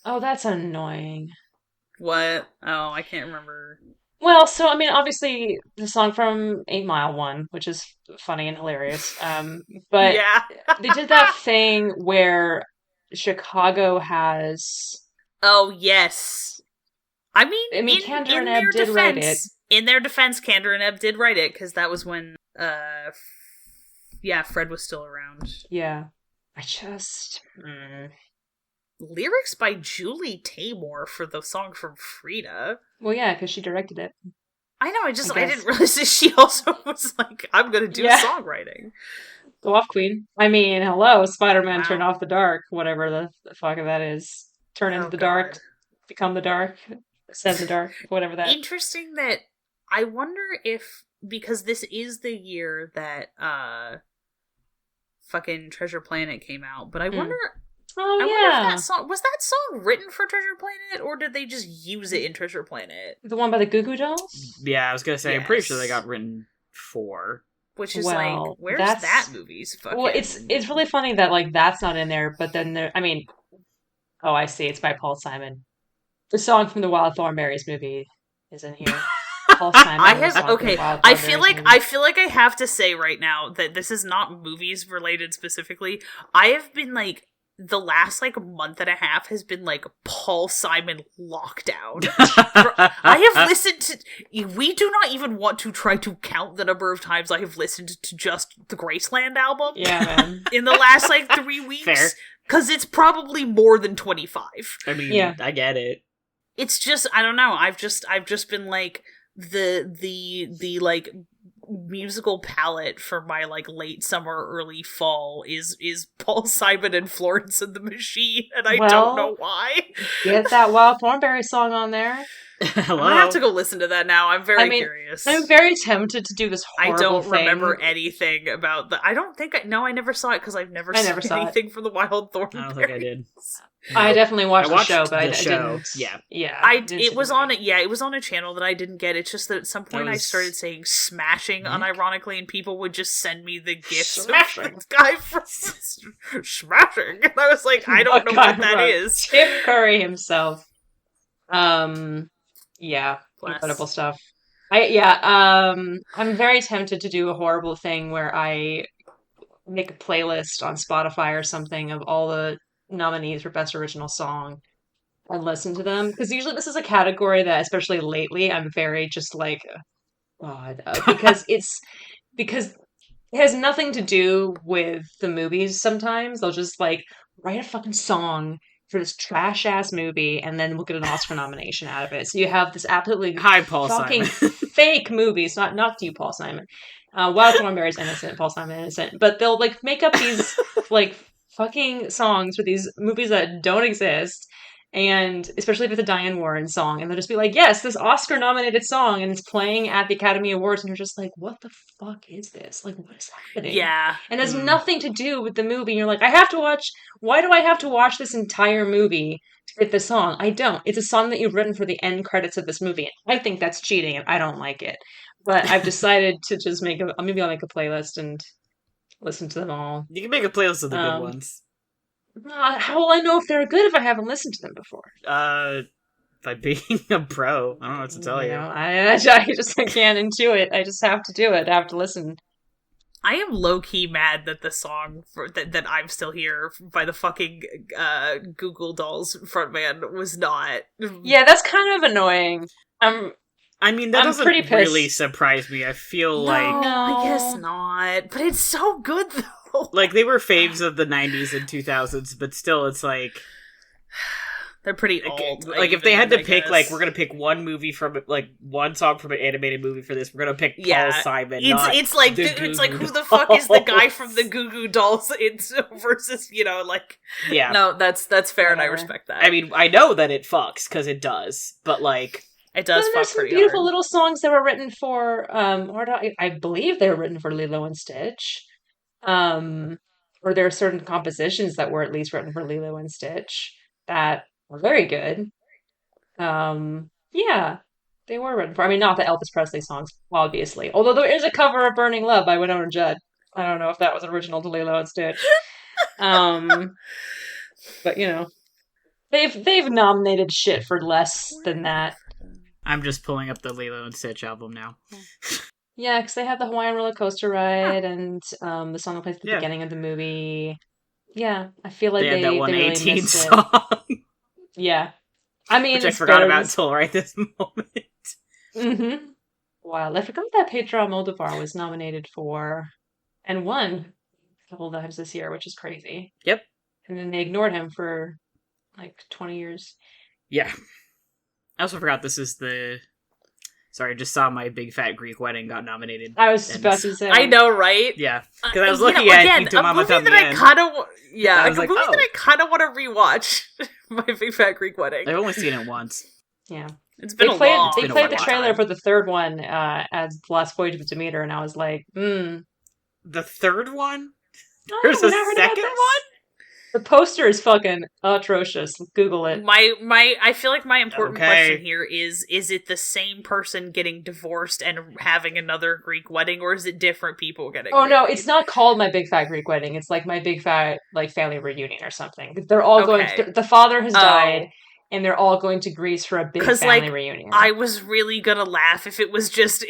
Oh, that's annoying. What? Oh, I can't remember. Well, so I mean, obviously the song from 8 Mile one, which is funny and hilarious. But they did that thing where Chicago has. Oh yes. I mean, Kander and Ebb did write it. In their defense, Kander and Ebb did write it because that was when, Fred was still around. Yeah, I just lyrics by Julie Taymor for the song from Frida. Well, yeah, because she directed it. I know. I didn't realize that she also was like, I'm gonna do songwriting. Go off, Queen. I mean, hello, Spider-Man. Wow. Turn off the dark. Whatever the fuck that is. Turn into the dark. Become the dark. Ascend the dark. Whatever that. Interesting that I wonder if, because this is the year that fucking Treasure Planet came out, but I wonder. Oh, wonder if was that song written for Treasure Planet, or did they just use it in Treasure Planet? The one by the Goo Goo Dolls? Yeah, I was gonna say, I'm pretty sure they got written for. Which is like, where's that movie's fucking... Well, it's really funny that like that's not in there, but then there, I mean, oh, I see, it's by Paul Simon. The song from the Wild Thornberrys movie is in here. Paul Simon. I feel like I have to say right now that this is not movies related specifically. I have been like, the last like month and a half has been like Paul Simon lockdown. I have listened to, we do not even want to try to count the number of times I have listened to just the Graceland album. Yeah, man. In the last like 3 weeks. Fair. Because it's probably more than 25. I mean, I get it. It's just, I don't know. I've just been like, the like musical palette for my like late summer, early fall is Paul Simon and Florence and the Machine, and I don't know why. Get that Wild Thornberry song on there. Hello. I have to go listen to that now. I'm very curious. I'm very tempted to do this horrible thing. Remember anything about the. I don't think I never saw it because I never saw anything from the Wild Thornberry. I don't think I did. I definitely watched the show, but I didn't. Yeah. It was on a channel that I didn't get. It's just that at some point I started saying smashing unironically, and people would just send me the gifs of this guy from smashing, and I was like, I don't know what that is. Tim Curry himself. Yeah, incredible stuff. I'm very tempted to do a horrible thing where I make a playlist on Spotify or something of all the nominees for Best Original Song, I listen to them because usually this is a category that, especially lately, I'm very just like, God, because it has nothing to do with the movies. Sometimes they'll just like write a fucking song for this trash ass movie, and then we'll get an Oscar nomination out of it. So you have this absolutely Hi, Paul fucking Simon. fake movie. It's not to you, Paul Simon. Wild Thornberry's innocent, Paul Simon innocent, but they'll like make up these like fucking songs for these movies that don't exist, and especially if it's a Diane Warren song, and they'll just be like, yes, this Oscar nominated song, and it's playing at the Academy Awards, and you're just like, what the fuck is this? Like, what is happening? Yeah. And it has nothing to do with the movie, and you're like, why do I have to watch this entire movie to get the song? I don't. It's a song that you've written for the end credits of this movie. I think that's cheating, and I don't like it. But I've decided to just maybe I'll make a playlist and listen to them all. You can make a playlist of the good ones. How will I know if they're good if I haven't listened to them before? By being a pro. I don't know what to tell you. I can't intuit. I just have to do it. I have to listen. I am low-key mad that the song that I'm Still Here by the fucking Google Dolls frontman was not. Yeah, that's kind of annoying. That doesn't really surprise me. I feel no, I guess not. But it's so good, though. Like, they were faves of the 90s and 2000s, but still, it's like... They're pretty old. Like, if they had to pick, like, we're gonna pick one movie from, like, one song from an animated movie for this, we're gonna pick Paul Simon, it's like who the fuck is the guy from the Goo Goo Dolls versus, like... Yeah. No, that's fair, and I respect that. I mean, I know that it fucks, because it does, but, like... It does fuck there's some pretty beautiful hard. little songs that were written for, I believe they were written for Lilo and Stitch. Or there are certain compositions that were at least written for Lilo and Stitch that were very good. Yeah, they were written for. I mean, not the Elvis Presley songs, obviously. Although there is a cover of "Burning Love" by Winona Judd. I don't know if that was original to Lilo and Stitch. But they've nominated shit for less than that. I'm just pulling up the Lilo and Stitch album now. Yeah, because they have the Hawaiian roller coaster ride and the song that plays at the beginning of the movie. Yeah, I feel like they had that they really 118 missed song. it. Yeah. I mean, which I forgot about until right this moment. Mm-hmm. Wow, I forgot that Pedro Almodovar was nominated for and won a couple of times this year, which is crazy. Yep. And then they ignored him for like 20 years. Yeah. I also forgot this is the... Sorry, I just saw My Big Fat Greek Wedding got nominated. I was about to say. I know, right? Yeah. Because I was looking at Ito Mama that I kind of... Yeah, a movie that I kind of want to rewatch. My Big Fat Greek Wedding. I've only seen it once. Yeah. It's been They played the trailer for the third one as The Last Voyage of Demeter, and I was like, The third one? Oh, There's a second one? The poster is fucking atrocious. Google it. I feel like my important question here is it the same person getting divorced and having another Greek wedding, or is it different people getting married? No, it's not called My Big Fat Greek Wedding. It's like My Big Fat family reunion or something. They're all going the father has died, and they're all going to Greece for a big family reunion. I was really gonna laugh if it was just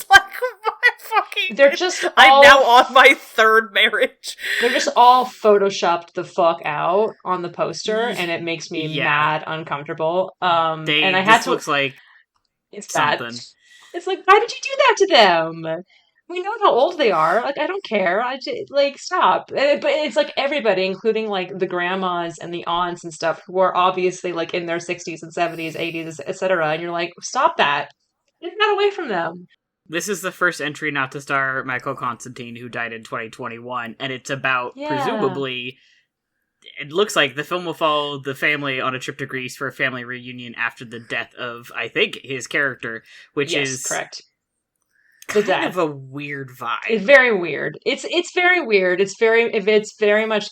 like my fucking... They're just all... I'm now on my third marriage. They're just all photoshopped the fuck out on the poster, and it makes me mad uncomfortable. And I had to... looks like it's something. Bad. It's like, why did you do that to them? We know how old they are. Like, I don't care. I just, stop. But it's like everybody, including like the grandmas and the aunts and stuff, who are obviously like in their 60s and 70s, 80s, etc. And you're like, stop that. Get that away from them. This is the first entry not to star Michael Constantine, who died in 2021, and it's about, presumably, it looks like the film will follow the family on a trip to Greece for a family reunion after the death of, I think, his character, which is correct. Kind of a weird vibe. It's very weird. It's very weird. It's very much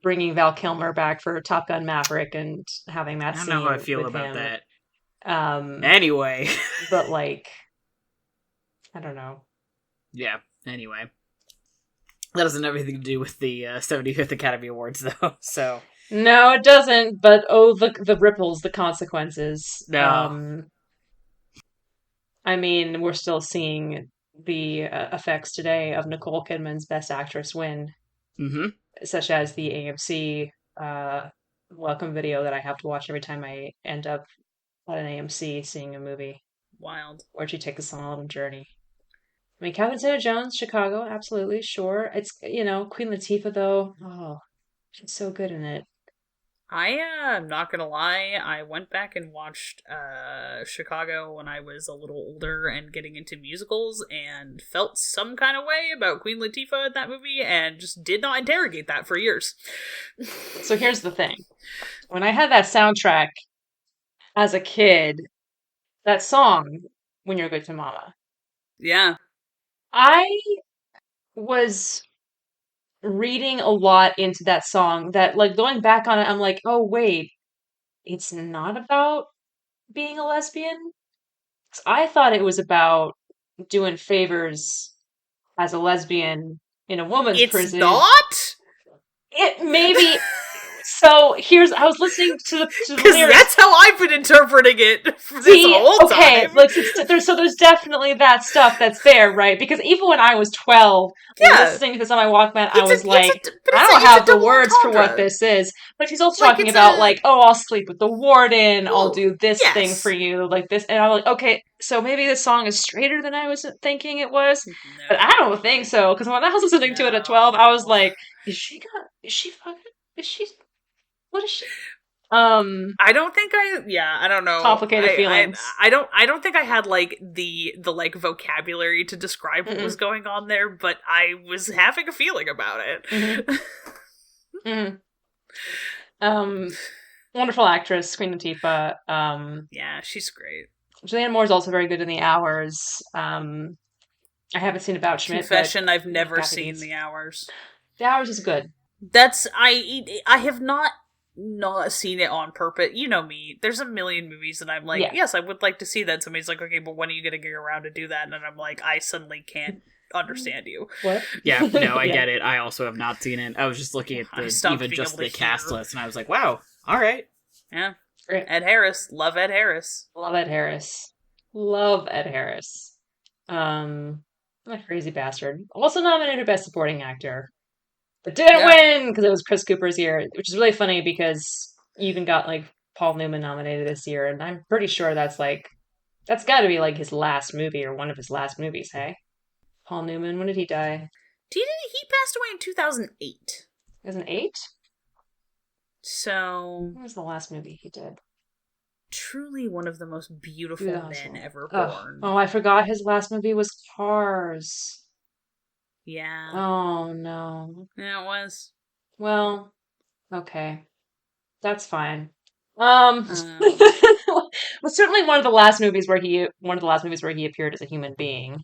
bringing Val Kilmer back for Top Gun Maverick and having that scene. I don't know how I feel about him. that. Anyway, but I don't know. Yeah. Anyway, that doesn't have anything to do with the 75th Academy Awards, though. So no, it doesn't. But the ripples, the consequences. No. I mean, we're still seeing the effects today of Nicole Kidman's Best Actress win, mm-hmm. such as the AMC welcome video that I have to watch every time I end up at an AMC seeing a movie. Wild. Where'd you take us on a little journey? I mean, Catherine Zeta-Jones, Chicago, absolutely, sure. It's, Queen Latifah, though. Oh, she's so good in it. I'm not gonna lie, I went back and watched Chicago when I was a little older and getting into musicals and felt some kind of way about Queen Latifah in that movie and just did not interrogate that for years. So here's the thing. When I had that soundtrack as a kid, that song, When You're Good to Mama. Yeah. I was reading a lot into that song that, like, going back on it, I'm like, oh, wait, it's not about being a lesbian? 'Cause I thought it was about doing favors as a lesbian in a woman's It's prison. not? It maybe. So I was listening to the Because lyrics. that's how I've been interpreting it for this whole time. Like there's definitely that stuff that's there, right? Because even when I was 12, listening to this on my Walkman, I was like, I don't have the words for what this is. But she's also talking about like, oh, I'll sleep with the warden, I'll do this thing for you, like this, and I'm like, okay, so maybe this song is straighter than I was thinking it was, but I don't think so. Because when I was listening to it at 12, I was like, is she what is she? I don't think I don't know. Complicated feelings. I don't think I had like the like vocabulary to describe what was going on there, but I was having a feeling about it. Wonderful actress, Queen Latifah. Yeah, she's great. Julianne Moore's also very good in The Hours. I haven't seen About Schmidt. Confession, I've never seen The Hours. The Hours is good. I have not seen it on purpose. You know me. There's a million movies that I'm like, yes, I would like to see that. Somebody's like, okay, but when are you gonna get around to do that? And I'm like, I suddenly can't understand you. What? Yeah, no, I get it. I also have not seen it. I was just looking at the cast list, and I was like, wow, all right. Yeah. Great. Ed Harris. Love Ed Harris. Love Ed Harris. Love Ed Harris. I'm a crazy bastard. Also nominated Best Supporting Actor. But didn't win because it was Chris Cooper's year, which is really funny because you even got like Paul Newman nominated this year, and I'm pretty sure that's got to be like his last movie or one of his last movies. Hey, Paul Newman, when did he die? He passed away in 2008. 2008. So what was the last movie he did? Truly one of the most beautiful men ever born. Oh, I forgot his last movie was Cars. Yeah. Oh, no. Yeah, it was. Well, okay. That's fine. Was certainly one of the last movies where he appeared as a human being.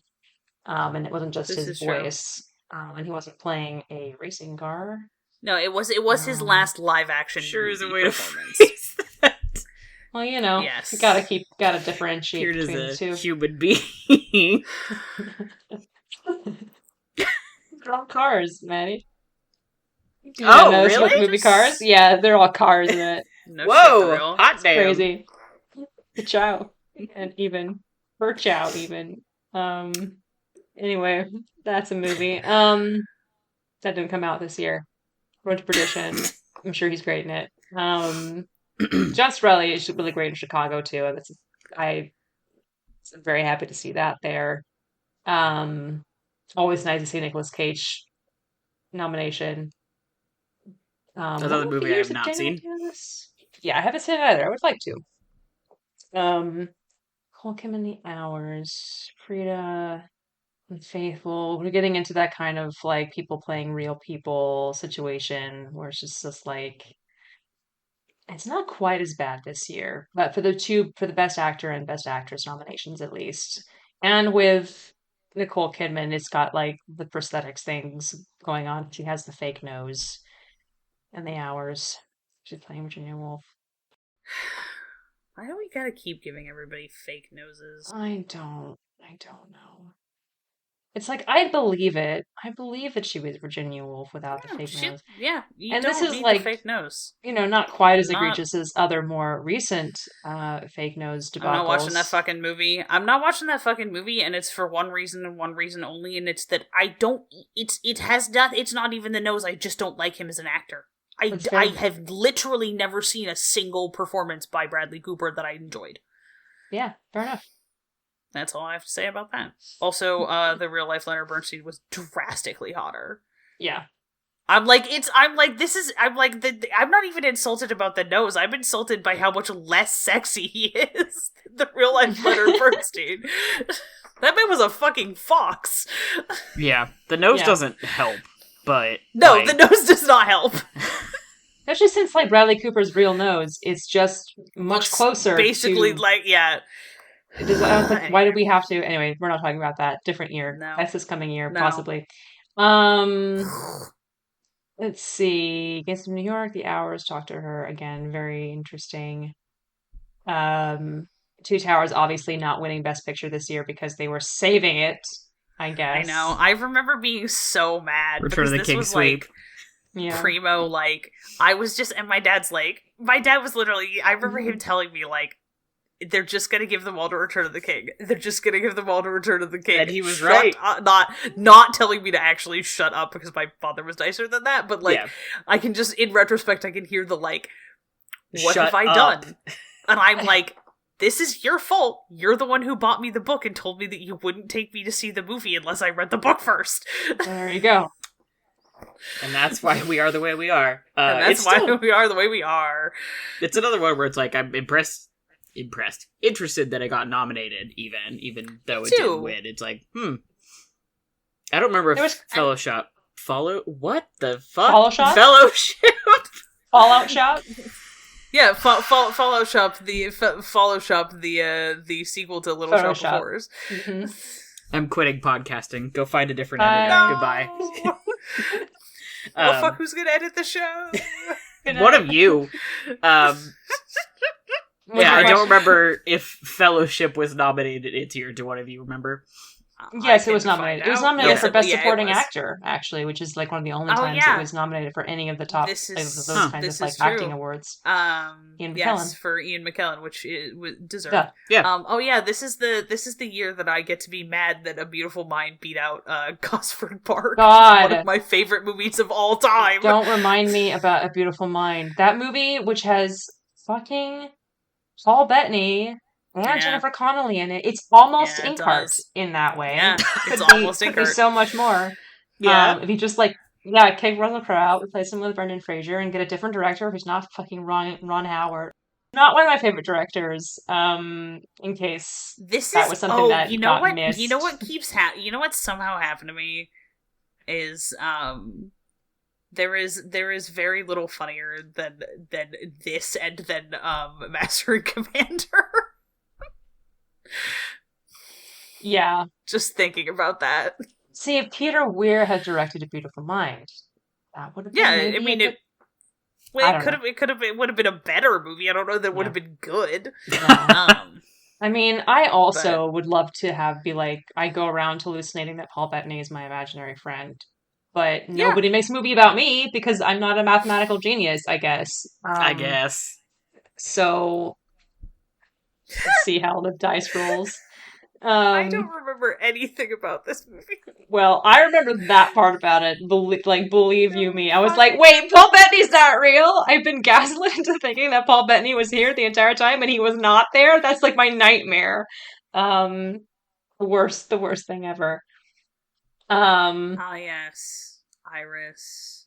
And it wasn't just his voice. And he wasn't playing a racing car. No, it was his last live action performance. Well, yes. You gotta differentiate between the two. Human being. They're all cars, Maddie. Really? Movie Cars? Yeah, they're all cars in it. No whoa, hot damn. Crazy. The Chow. And even. Her Chow, even. Anyway, that's a movie. That didn't come out this year. Road to Perdition. I'm sure he's great in it. John Strelly is really great in Chicago, too. I'm very happy to see that there. Always nice to see Nicolas Cage nomination. Another movie I have not seen. Yeah, I haven't seen it either. I would like to. Cole Kim in The Hours, Frida, Unfaithful. We're getting into that kind of like people playing real people situation where it's just like it's not quite as bad this year, but for the Best Actor and Best Actress nominations at least, and with Nicole Kidman, it's got like the prosthetics things going on. She has the fake nose and The Hours. She's playing Virginia Woolf. Why do we gotta keep giving everybody fake noses? I don't know. It's like I believe it. I believe that she was Virginia Woolf without the fake nose. Yeah, and this is like the fake nose. Not quite as egregious as other more recent fake nose debacles. I'm not watching that fucking movie. I'm not watching that fucking movie, and it's for one reason and one reason only, and it's that I don't. It's not even the nose. I just don't like him as an actor. I have literally never seen a single performance by Bradley Cooper that I enjoyed. Yeah, fair enough. That's all I have to say about that. Also, the real life Leonard Bernstein was drastically hotter. Yeah. I'm not even insulted about the nose. I'm insulted by how much less sexy he is than the real life Leonard Bernstein. That man was a fucking fox. Yeah, the nose doesn't help, but... No, the nose does not help. Especially since, like, Bradley Cooper's real nose is just much closer basically, to... like, yeah. I was like, why did we have to? Anyway, we're not talking about that. Different year. No. That's this coming year, No. possibly. Let's see. Against New York, The Hours, talk to her again. Very interesting. Two Towers obviously not winning Best Picture this year because they were saving it, I guess. I know. I remember being so mad Return of the King sweep. Like primo, like I was just, and my dad was literally, I remember him telling me like, they're just gonna give them all to Return of the King. They're just gonna give them all to Return of the King. And he was right. Not telling me to actually shut up because my father was nicer than that, but like, I can just, in retrospect, I can hear the like, what Shut have I up. done? And I'm like, this is your fault. You're the one who bought me the book and told me that you wouldn't take me to see the movie unless I read the book first. There you go. And that's why we are the way we are. And that's why we are the way we are. It's another one where it's like, I'm interested that it got nominated, even though it didn't win. It's like, I don't remember if Fellowship. What the fuck? Fellowship? Fallout Shop? Yeah, Fellowship, the sequel to Little Shop of Horrors. Mm-hmm. I'm quitting podcasting. Go find a different editor. No. Goodbye. Well, fuck, who's gonna edit the show? One of you. Yeah, I don't remember if Fellowship was nominated into your. Do one of you remember? Yes, it was nominated. It was nominated for Best Supporting was. Actor, actually, which is like one of the only times it was nominated for any of the top those kinds of like acting awards. Ian McKellen. Yes, for Ian McKellen, which it deserved. Yeah. This is the year that I get to be mad that A Beautiful Mind beat out Gosford Park. God, one of my favorite movies of all time. Don't remind me about A Beautiful Mind. That movie, which has fucking Paul Bettany and Jennifer Connelly in it. It's almost Inkheart in that way. Yeah, it's almost Inkheart. Could be so much more. Yeah. If you just kick Russell Crowe out, replace him with Brendan Fraser, and get a different director who's not fucking Ron Howard. Not one of my favorite directors. In case that was something that got missed. You know what you know what somehow happened to me is there is very little funnier than this and than Master and Commander. Yeah. Just thinking about that. See, if Peter Weir had directed A Beautiful Mind, that would have been it would have been a better movie. I don't know that it would have been good. I mean, I also would love to I go around hallucinating that Paul Bettany is my imaginary friend. But nobody makes a movie about me because I'm not a mathematical genius, I guess. So, let's see how the dice rolls. I don't remember anything about this movie. Well, I remember that part about it. Believe you me. I was like, wait, Paul Bettany's not real? I've been gaslit into thinking that Paul Bettany was here the entire time and he was not there? That's like my nightmare. The worst thing ever. Yes. Iris.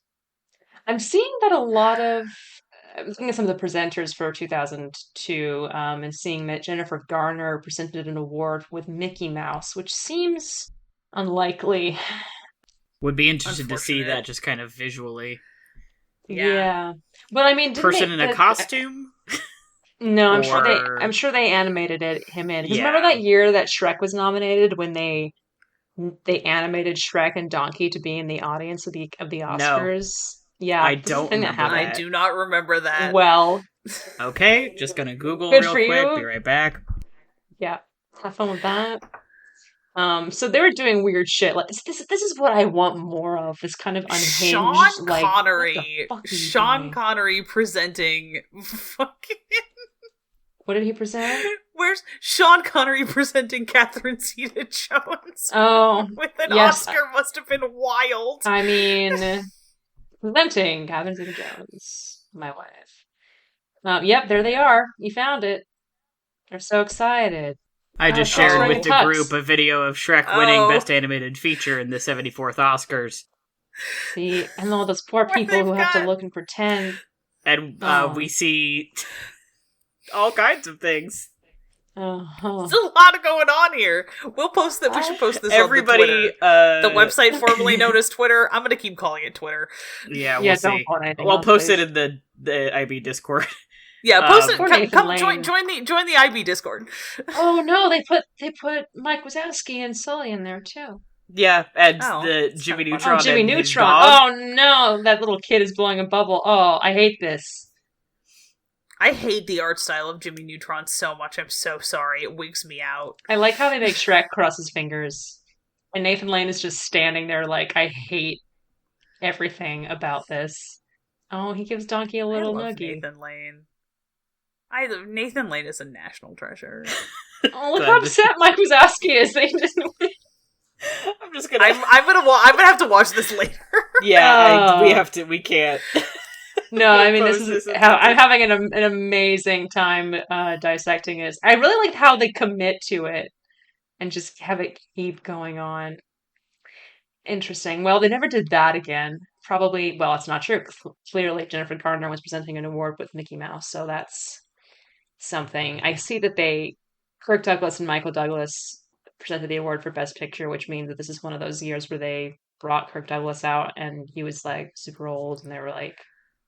I'm seeing that a lot of... I'm looking at some of the presenters for 2002 and seeing that Jennifer Garner presented an award with Mickey Mouse, which seems unlikely. Would be interested to see that just kind of visually. Yeah. But I mean, person in a costume? No, I'm sure they animated him in. Because remember that year that Shrek was nominated when they animated Shrek and Donkey to be in the audience of the Oscars? No. Yeah, I don't remember that. I do not remember that. Well, okay, just gonna Google real quick. Be right back. Yeah, have fun with that. So they were doing weird shit. Like this is what I want more of. This kind of unhinged, Sean Connery presenting fucking. What did he present? Where's Sean Connery presenting Catherine Zeta-Jones? Oh, with an Oscar must have been wild. I mean. Presenting Catherine Zeta-Jones, my wife. Yep, there they are. You found it. They're so excited. I just shared with the group a video of Shrek winning Best Animated Feature in the 74th Oscars. See, and all those poor people who have to look and pretend. And we see all kinds of things. There's a lot going on here. We'll post that. We should post this on the Twitter. The website formerly known as Twitter. I'm going to keep calling it Twitter. Yeah, we'll see. We'll post it in the IB Discord. Yeah, post it. Come join the IB Discord. Oh no, they put Mike Wazowski and Sully in there too. Yeah, and the Jimmy Neutron. Oh, Jimmy Neutron. Oh no, that little kid is blowing a bubble. Oh, I hate this. I hate the art style of Jimmy Neutron so much. I'm so sorry. It wigs me out. I like how they make Shrek cross his fingers. And Nathan Lane is just standing there like, I hate everything about this. Oh, he gives Donkey a little noogie. Nathan Lane. Nathan Lane is a national treasure. Oh, look how upset Mike Wazowski is. They didn't win. I'm just gonna. I'm gonna have to watch this later. Yeah, we have to. We can't. No, I mean, this is how I'm having an amazing time dissecting this. I really liked how they commit to it and just have it keep going on. Interesting. Well, they never did that again. Probably, well, it's not true. Clearly, Jennifer Garner was presenting an award with Mickey Mouse, so that's something. I see that Kirk Douglas and Michael Douglas presented the award for Best Picture, which means that this is one of those years where they brought Kirk Douglas out and he was like super old and they were like,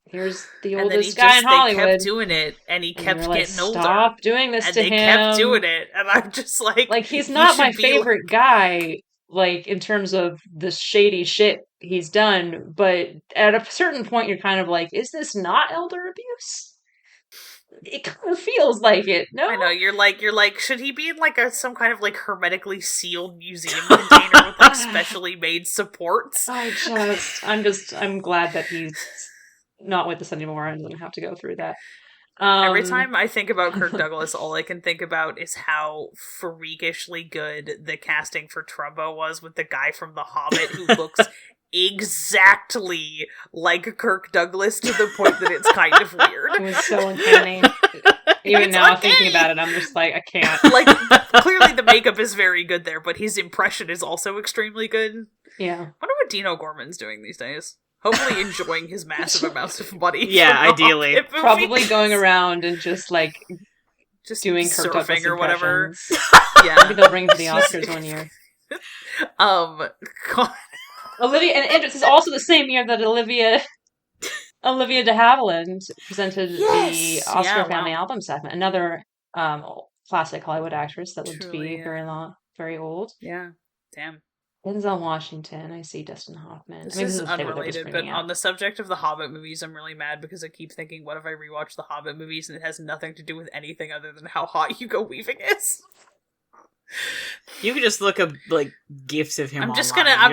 here's the oldest guy in Hollywood. They kept doing it, and he kept getting older. Stop doing this to him. And they kept doing it, and I'm just like... he's not my favorite guy, in terms of the shady shit he's done, but at a certain point, you're kind of like, is this not elder abuse? It kind of feels like it, no? I know, you're like, should he be in, some kind of, hermetically sealed museum container with, specially made supports? I'm glad that he's not with us anymore and doesn't have to go through that. Every time I think about Kirk Douglas, all I can think about is how freakishly good the casting for Trumbo was with the guy from The Hobbit who looks exactly like Kirk Douglas to the point that it's kind of weird. It was so uncanny. Even now, thinking about it, I'm just like, I can't. Clearly the makeup is very good there, but his impression is also extremely good. Yeah. I wonder what Dino Gorman's doing these days. Hopefully enjoying his massive amounts of money. Yeah, ideally. Probably going around and just doing Kirk Douglas or whatever. Yeah. Maybe they'll bring him to the Oscars one year. God. Olivia, and this is also the same year that Olivia de Havilland presented the Oscar Family Album segment. Another classic Hollywood actress that lived to be very old. Yeah. Damn. Denzel Washington. I see Dustin Hoffman. This is unrelated, but on the subject of the Hobbit movies, I'm really mad because I keep thinking, what if I rewatch the Hobbit movies and it has nothing to do with anything other than how hot Hugo Weaving is? You can just look up gifs of him. I'm just gonna have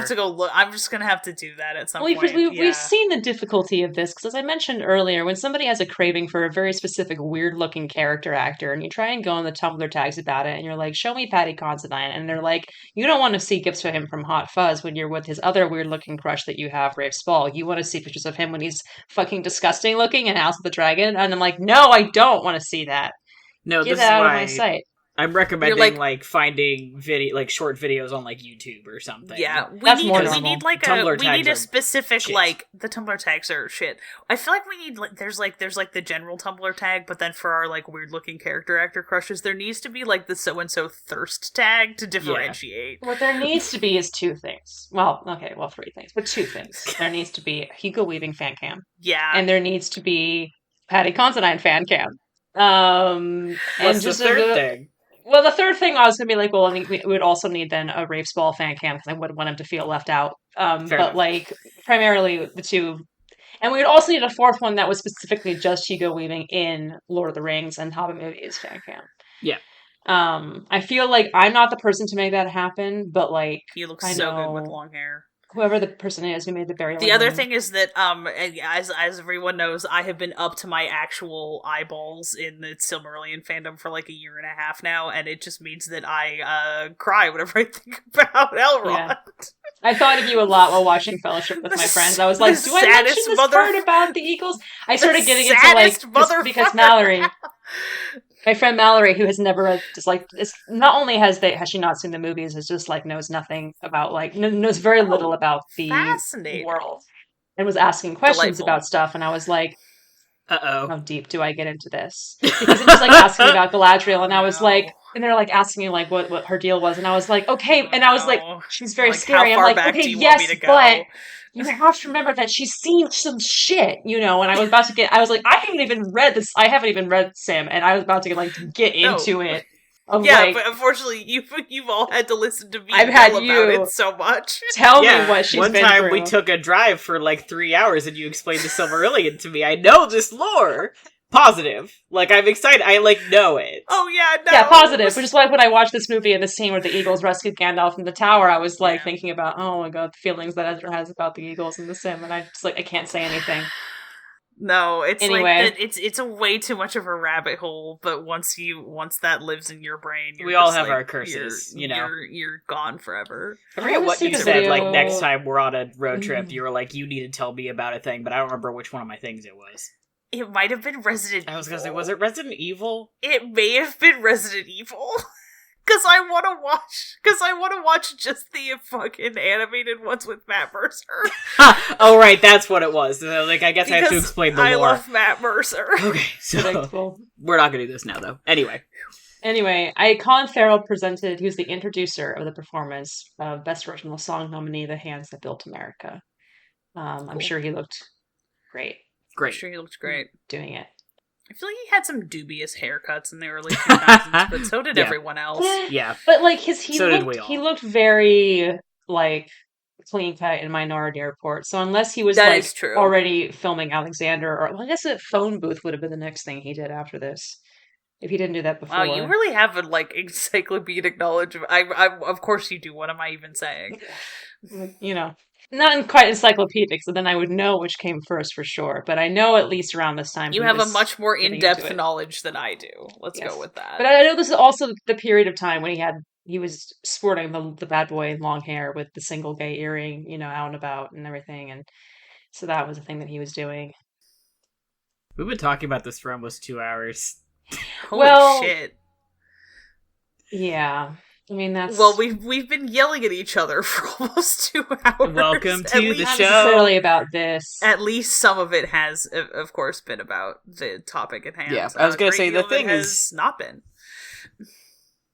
to go look. I'm just gonna have to do that at some point. We've seen the difficulty of this because, as I mentioned earlier, when somebody has a craving for a very specific weird-looking character actor, and you try and go on the Tumblr tags about it, and you're like, "Show me Patty Considine," and they're like, "You don't want to see gifs of him from Hot Fuzz when you're with his other weird-looking crush that you have, Rafe Spall. You want to see pictures of him when he's fucking disgusting looking in House of the Dragon," and I'm like, "No, I don't want to see that. No, get that out of my sight." I'm recommending finding short videos on YouTube or something. Yeah, we That's need more we need a specific shit. The Tumblr tags are shit. I feel like we need there's the general Tumblr tag, but then for our weird looking character actor crushes, there needs to be the so and so thirst tag to differentiate. Yeah. What there needs to be is two things. Three things, but two things. There needs to be a Hugo Weaving fan cam. Yeah, and there needs to be Patty Considine fan cam. What's the third thing? Well, the third thing I was going to be we would also need then a Rafe Spall fan cam because I wouldn't want him to feel left out. Primarily the two. And we would also need a fourth one that was specifically just Hugo Weaving in Lord of the Rings and Hobbit movies fan cam. Yeah. I feel like I'm not the person to make that happen, but he looks so good with long hair. Whoever the person is who made the Barry. The other thing is that, as everyone knows, I have been up to my actual eyeballs in the Silmarillion fandom for a year and a half now, and it just means that I cry whenever I think about Elrond. I thought of you a lot while watching Fellowship with my friends. I was like, do I mention this part about the Eagles? I started getting into like because Mallory, my friend Mallory, who has never read, just like, not only has she not seen the movies, is just like knows nothing about like knows very little about the world, and was asking questions about stuff, and I was like, how deep do I get into this? Because it was like asking about Galadriel, and I was like, and they're like asking me like what her deal was, and I was like, okay, and I was like, she's very scary. I'm like, okay, yes, but you have to remember that she's seen some shit, you know. And I was about to I was like, I haven't even read Sim, and I was about to get into it. But unfortunately, you've all had to listen to me about it so much. Tell me what she's been through. One time we took a drive for like 3 hours, and you explained the Silmarillion to me. I know this lore. Positive. Like, I'm excited. I, know it. Oh, yeah, no. Yeah, positive. Which is why when I watched this movie and the scene where the Eagles rescued Gandalf from the tower, I was, thinking about, oh my god, the feelings that Ezra has about the Eagles in the Sim, and I just, I can't say anything. No, it's anyway. It's a way too much of a rabbit hole, but once that lives in your brain, we all have our curses, You're gone forever. I forget what you said, next time we're on a road trip, you were like, you need to tell me about a thing, but I don't remember which one of my things it was. It might have been Resident Evil. I was gonna say, was it Resident Evil? It may have been Resident Evil. Because I want to watch just the fucking animated ones with Matt Mercer. Oh, right, that's what it was. So, I guess I have to explain the lore. I love Matt Mercer. Okay, so we're not gonna do this now, though. Anyway, Colin Farrell presented. He was the introducer of the performance of Best Original Song nominee, "The Hands That Built America." Cool. I'm sure he looked great. I'm sure he looked great doing it. I feel like he had some dubious haircuts in the early 2000s, but so did everyone else. Yeah, but he looked very clean cut in Minority Report. So unless he was already filming Alexander, or I guess a phone booth would have been the next thing he did after this. If he didn't do that before. Wow, you really have a encyclopedic knowledge of. I of course you do. What am I even saying? Not quite encyclopedic, so then I would know which came first for sure. But I know at least around this time. You have a much more in-depth knowledge than I do. Let's go with that. But I know this is also the period of time when he was sporting the bad boy long hair with the single gay earring, out and about and everything. And so that was the thing that he was doing. We've been talking about this for almost 2 hours. Holy shit. Yeah. I mean, that's... Well, we've been yelling at each other for almost 2 hours. Welcome to the show. Not necessarily about this. At least some of it has, of course, been about the topic at hand. Yeah, I was going to say, the thing is... not been.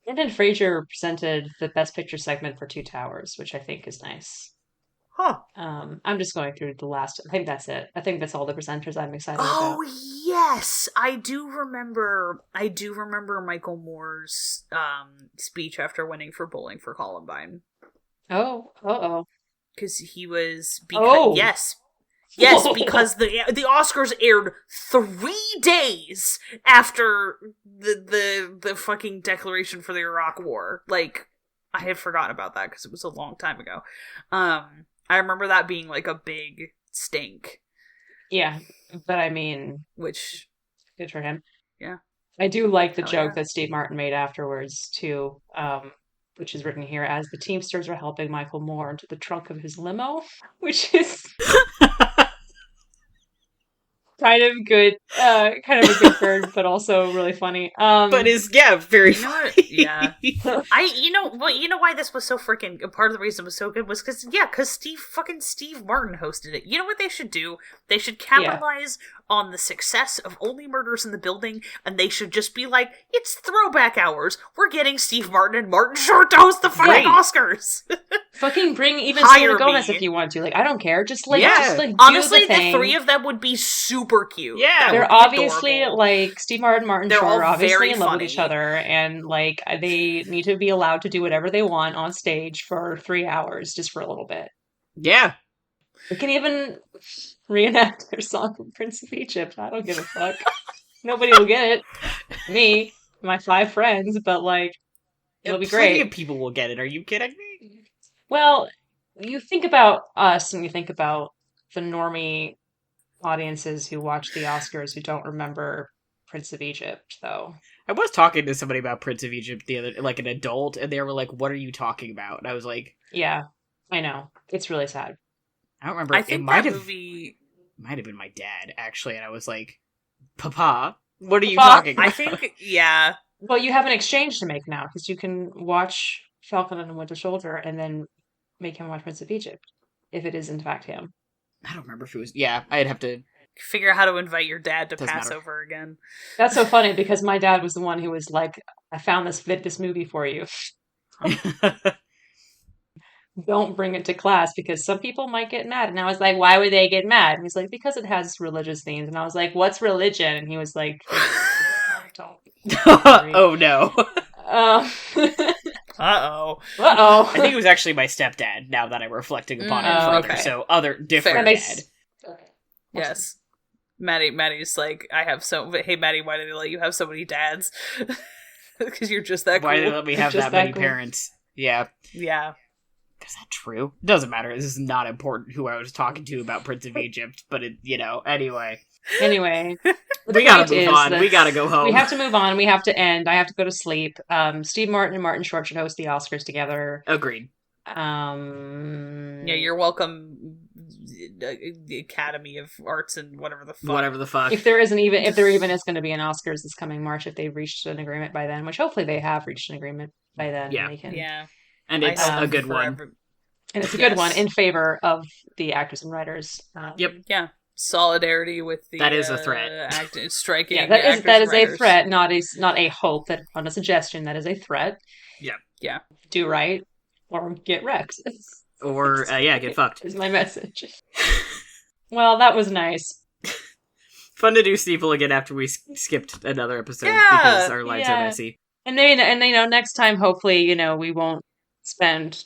Brendan Fraser presented the Best Picture segment for Two Towers, which I think is nice. Huh. I'm just going through the last... I think that's it. I think that's all the presenters I'm excited about. Oh, yes! I do remember Michael Moore's speech after winning for Bowling for Columbine. Oh, uh-oh. Because he was... Yes, because the Oscars aired 3 days after the fucking declaration for the Iraq War. I had forgotten about that because it was a long time ago. I remember that being a big stink. Yeah, but I mean... Which... Good for him. Yeah. I do like the joke that Steve Martin made afterwards, too, which is written here as the Teamsters are helping Michael Moore into the trunk of his limo, which is... kind of good, kind of a good bird, but also really funny. But is very funny. Yeah. You know why this was so freaking, part of the reason it was so good was because Steve Martin hosted it. You know what they should do? They should capitalize on the success of Only Murders in the Building, and they should just be like, it's throwback hours. We're getting Steve Martin and Martin Short to host the fucking Oscars. Fucking bring even Selena Gomez if you want to. I don't care. Just honestly, do the thing. The 3 of them would be super cute. Yeah, they're obviously Steve Martin, Martin Short are obviously in love with each other, and they need to be allowed to do whatever they want on stage for 3 hours, just for a little bit. Yeah, we can even reenact their song from Prince of Egypt. I don't give a fuck. Nobody will get it. Me, my 5 friends, but it'll be great. Plenty of people will get it. Are you kidding me? Well, you think about us, and you think about the normie audiences who watch the Oscars who don't remember Prince of Egypt, though. I was talking to somebody about Prince of Egypt the other, an adult, and they were like, "What are you talking about?" And I was like, "Yeah, I know. It's really sad. I don't remember. I think might that have movie... might have been my dad, actually, and I was like, Papa, what are you Papa? talking about? I think, yeah. Well, you have an exchange to make now, because you can watch Falcon and the Winter Soldier and then make him watch Prince of Egypt, if it is in fact him. I don't remember if it was... Yeah, I'd have to... Figure out how to invite your dad to Doesn't Passover matter. again. That's so funny, because my dad was the one who was like, I found this movie for you. Don't bring it to class, because some people might get mad. And I was like, why would they get mad? And he's like, because it has religious themes. And I was like, what's religion? And he was like, don't. Oh, no. Uh-oh. Uh-oh. I think it was actually my stepdad, now that I'm reflecting upon it further. okay. So, different Fair. dad. Okay. Yes. Maddie's like, hey Maddie, why did they let you have so many dads? Because you're just that cool. Why did they let me have Just that many that cool. parents? Yeah. Yeah. Is that true? Doesn't matter. This is not important who I was talking to about Prince of Egypt, but anyway. Anyway. We gotta move on. We gotta go home. We have to move on. We have to end. I have to go to sleep. Steve Martin and Martin Short should host the Oscars together. Agreed. Yeah, you're welcome, the Academy of Arts and whatever the fuck. If there even is going to be an Oscars this coming March, if they've reached an agreement by then, which hopefully they have reached an agreement by then. Yeah. And they can, Yeah. And it's a good one. And it's a good one in favor of the actors and writers. Yep. Yeah. Solidarity with the that is a threat. Striking. Yeah, that is a threat, not a hope, not a suggestion. That is a threat. Yeah. Yeah. Do right or get wrecked. Or get fucked. Is my message. Well, that was nice. Fun to do Sneople again after we skipped another episode Yeah, because our lives are messy. And they next time, hopefully, we won't spend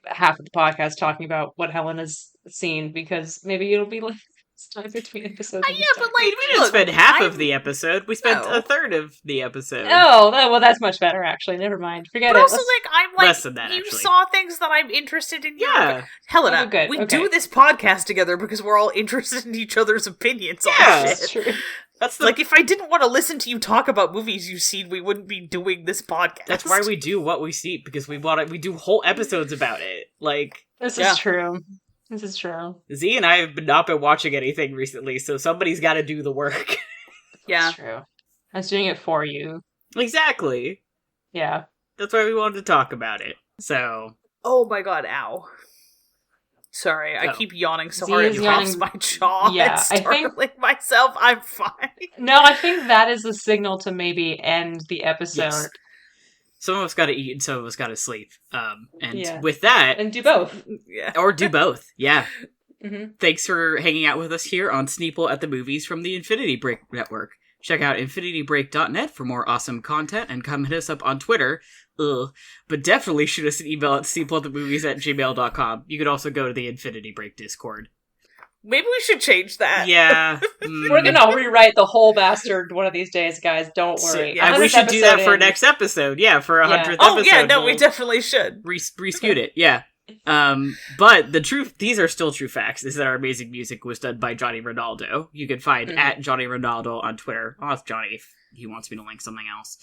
half of the podcast talking about what Helena's seen, because maybe it'll be like it's time between episodes. Yeah, but like We didn't spend half of the episode. We spent a third of the episode. Oh, well, that's much better, actually. Never mind. Forget but it. Also, I'm like, less than that, you actually. saw things that I'm interested in. Yeah. Like, Helena, Oh, good. we Okay. do this podcast together because we're all interested in each other's opinions on Yeah. shit. That's true. That's Like, if I didn't want to listen to you talk about movies you've seen, we wouldn't be doing this podcast. That's why we do what we see, because we do whole episodes about it. Like, This is true. This is true. Z and I have not been watching anything recently, so somebody's got to do the work. Yeah. It's true. I was doing it for you. Exactly. Yeah. That's why we wanted to talk about it. So. Oh my god, ow. Sorry, I keep yawning so Z hard is it drops yawning- my jaw. Yeah, and startling myself. I'm fine. No, I think that is the signal to maybe end the episode. Yes. Some of us got to eat and some of us got to sleep. And with that... And do both. Yeah. Or do both, yeah. Mm-hmm. Thanks for hanging out with us here on Sneople at the Movies from the Infinity Break Network. Check out infinitybreak.net for more awesome content, and come hit us up on Twitter. But definitely shoot us an email at sneopleatthemovies@gmail.com. You could also go to the Infinity Break Discord. Maybe we should change that. Yeah. We're gonna rewrite the whole bastard one of these days, guys. Don't worry. We should do that for next episode. Yeah, for 100th episode. Oh, yeah, no, we definitely should. Rescoot it, yeah. But the truth, these are still true facts, is that our amazing music was done by Johnny Ronaldo. You can find at Johnny Ronaldo on Twitter. I'll ask Johnny if he wants me to link something else.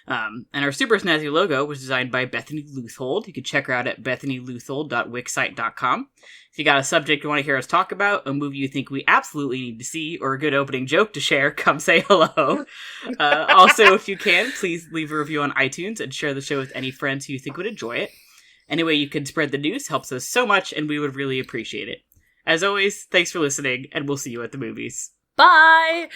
And our super snazzy logo was designed by Bethany Luthold. You can check her out at bethanyluthold.wixsite.com. If you got a subject you want to hear us talk about, a movie you think we absolutely need to see, or a good opening joke to share, come say hello. Also, if you can, please leave a review on iTunes and share the show with any friends who you think would enjoy it. Any way you can spread the news helps us so much, and we would really appreciate it. As always, thanks for listening, and we'll see you at the movies. Bye!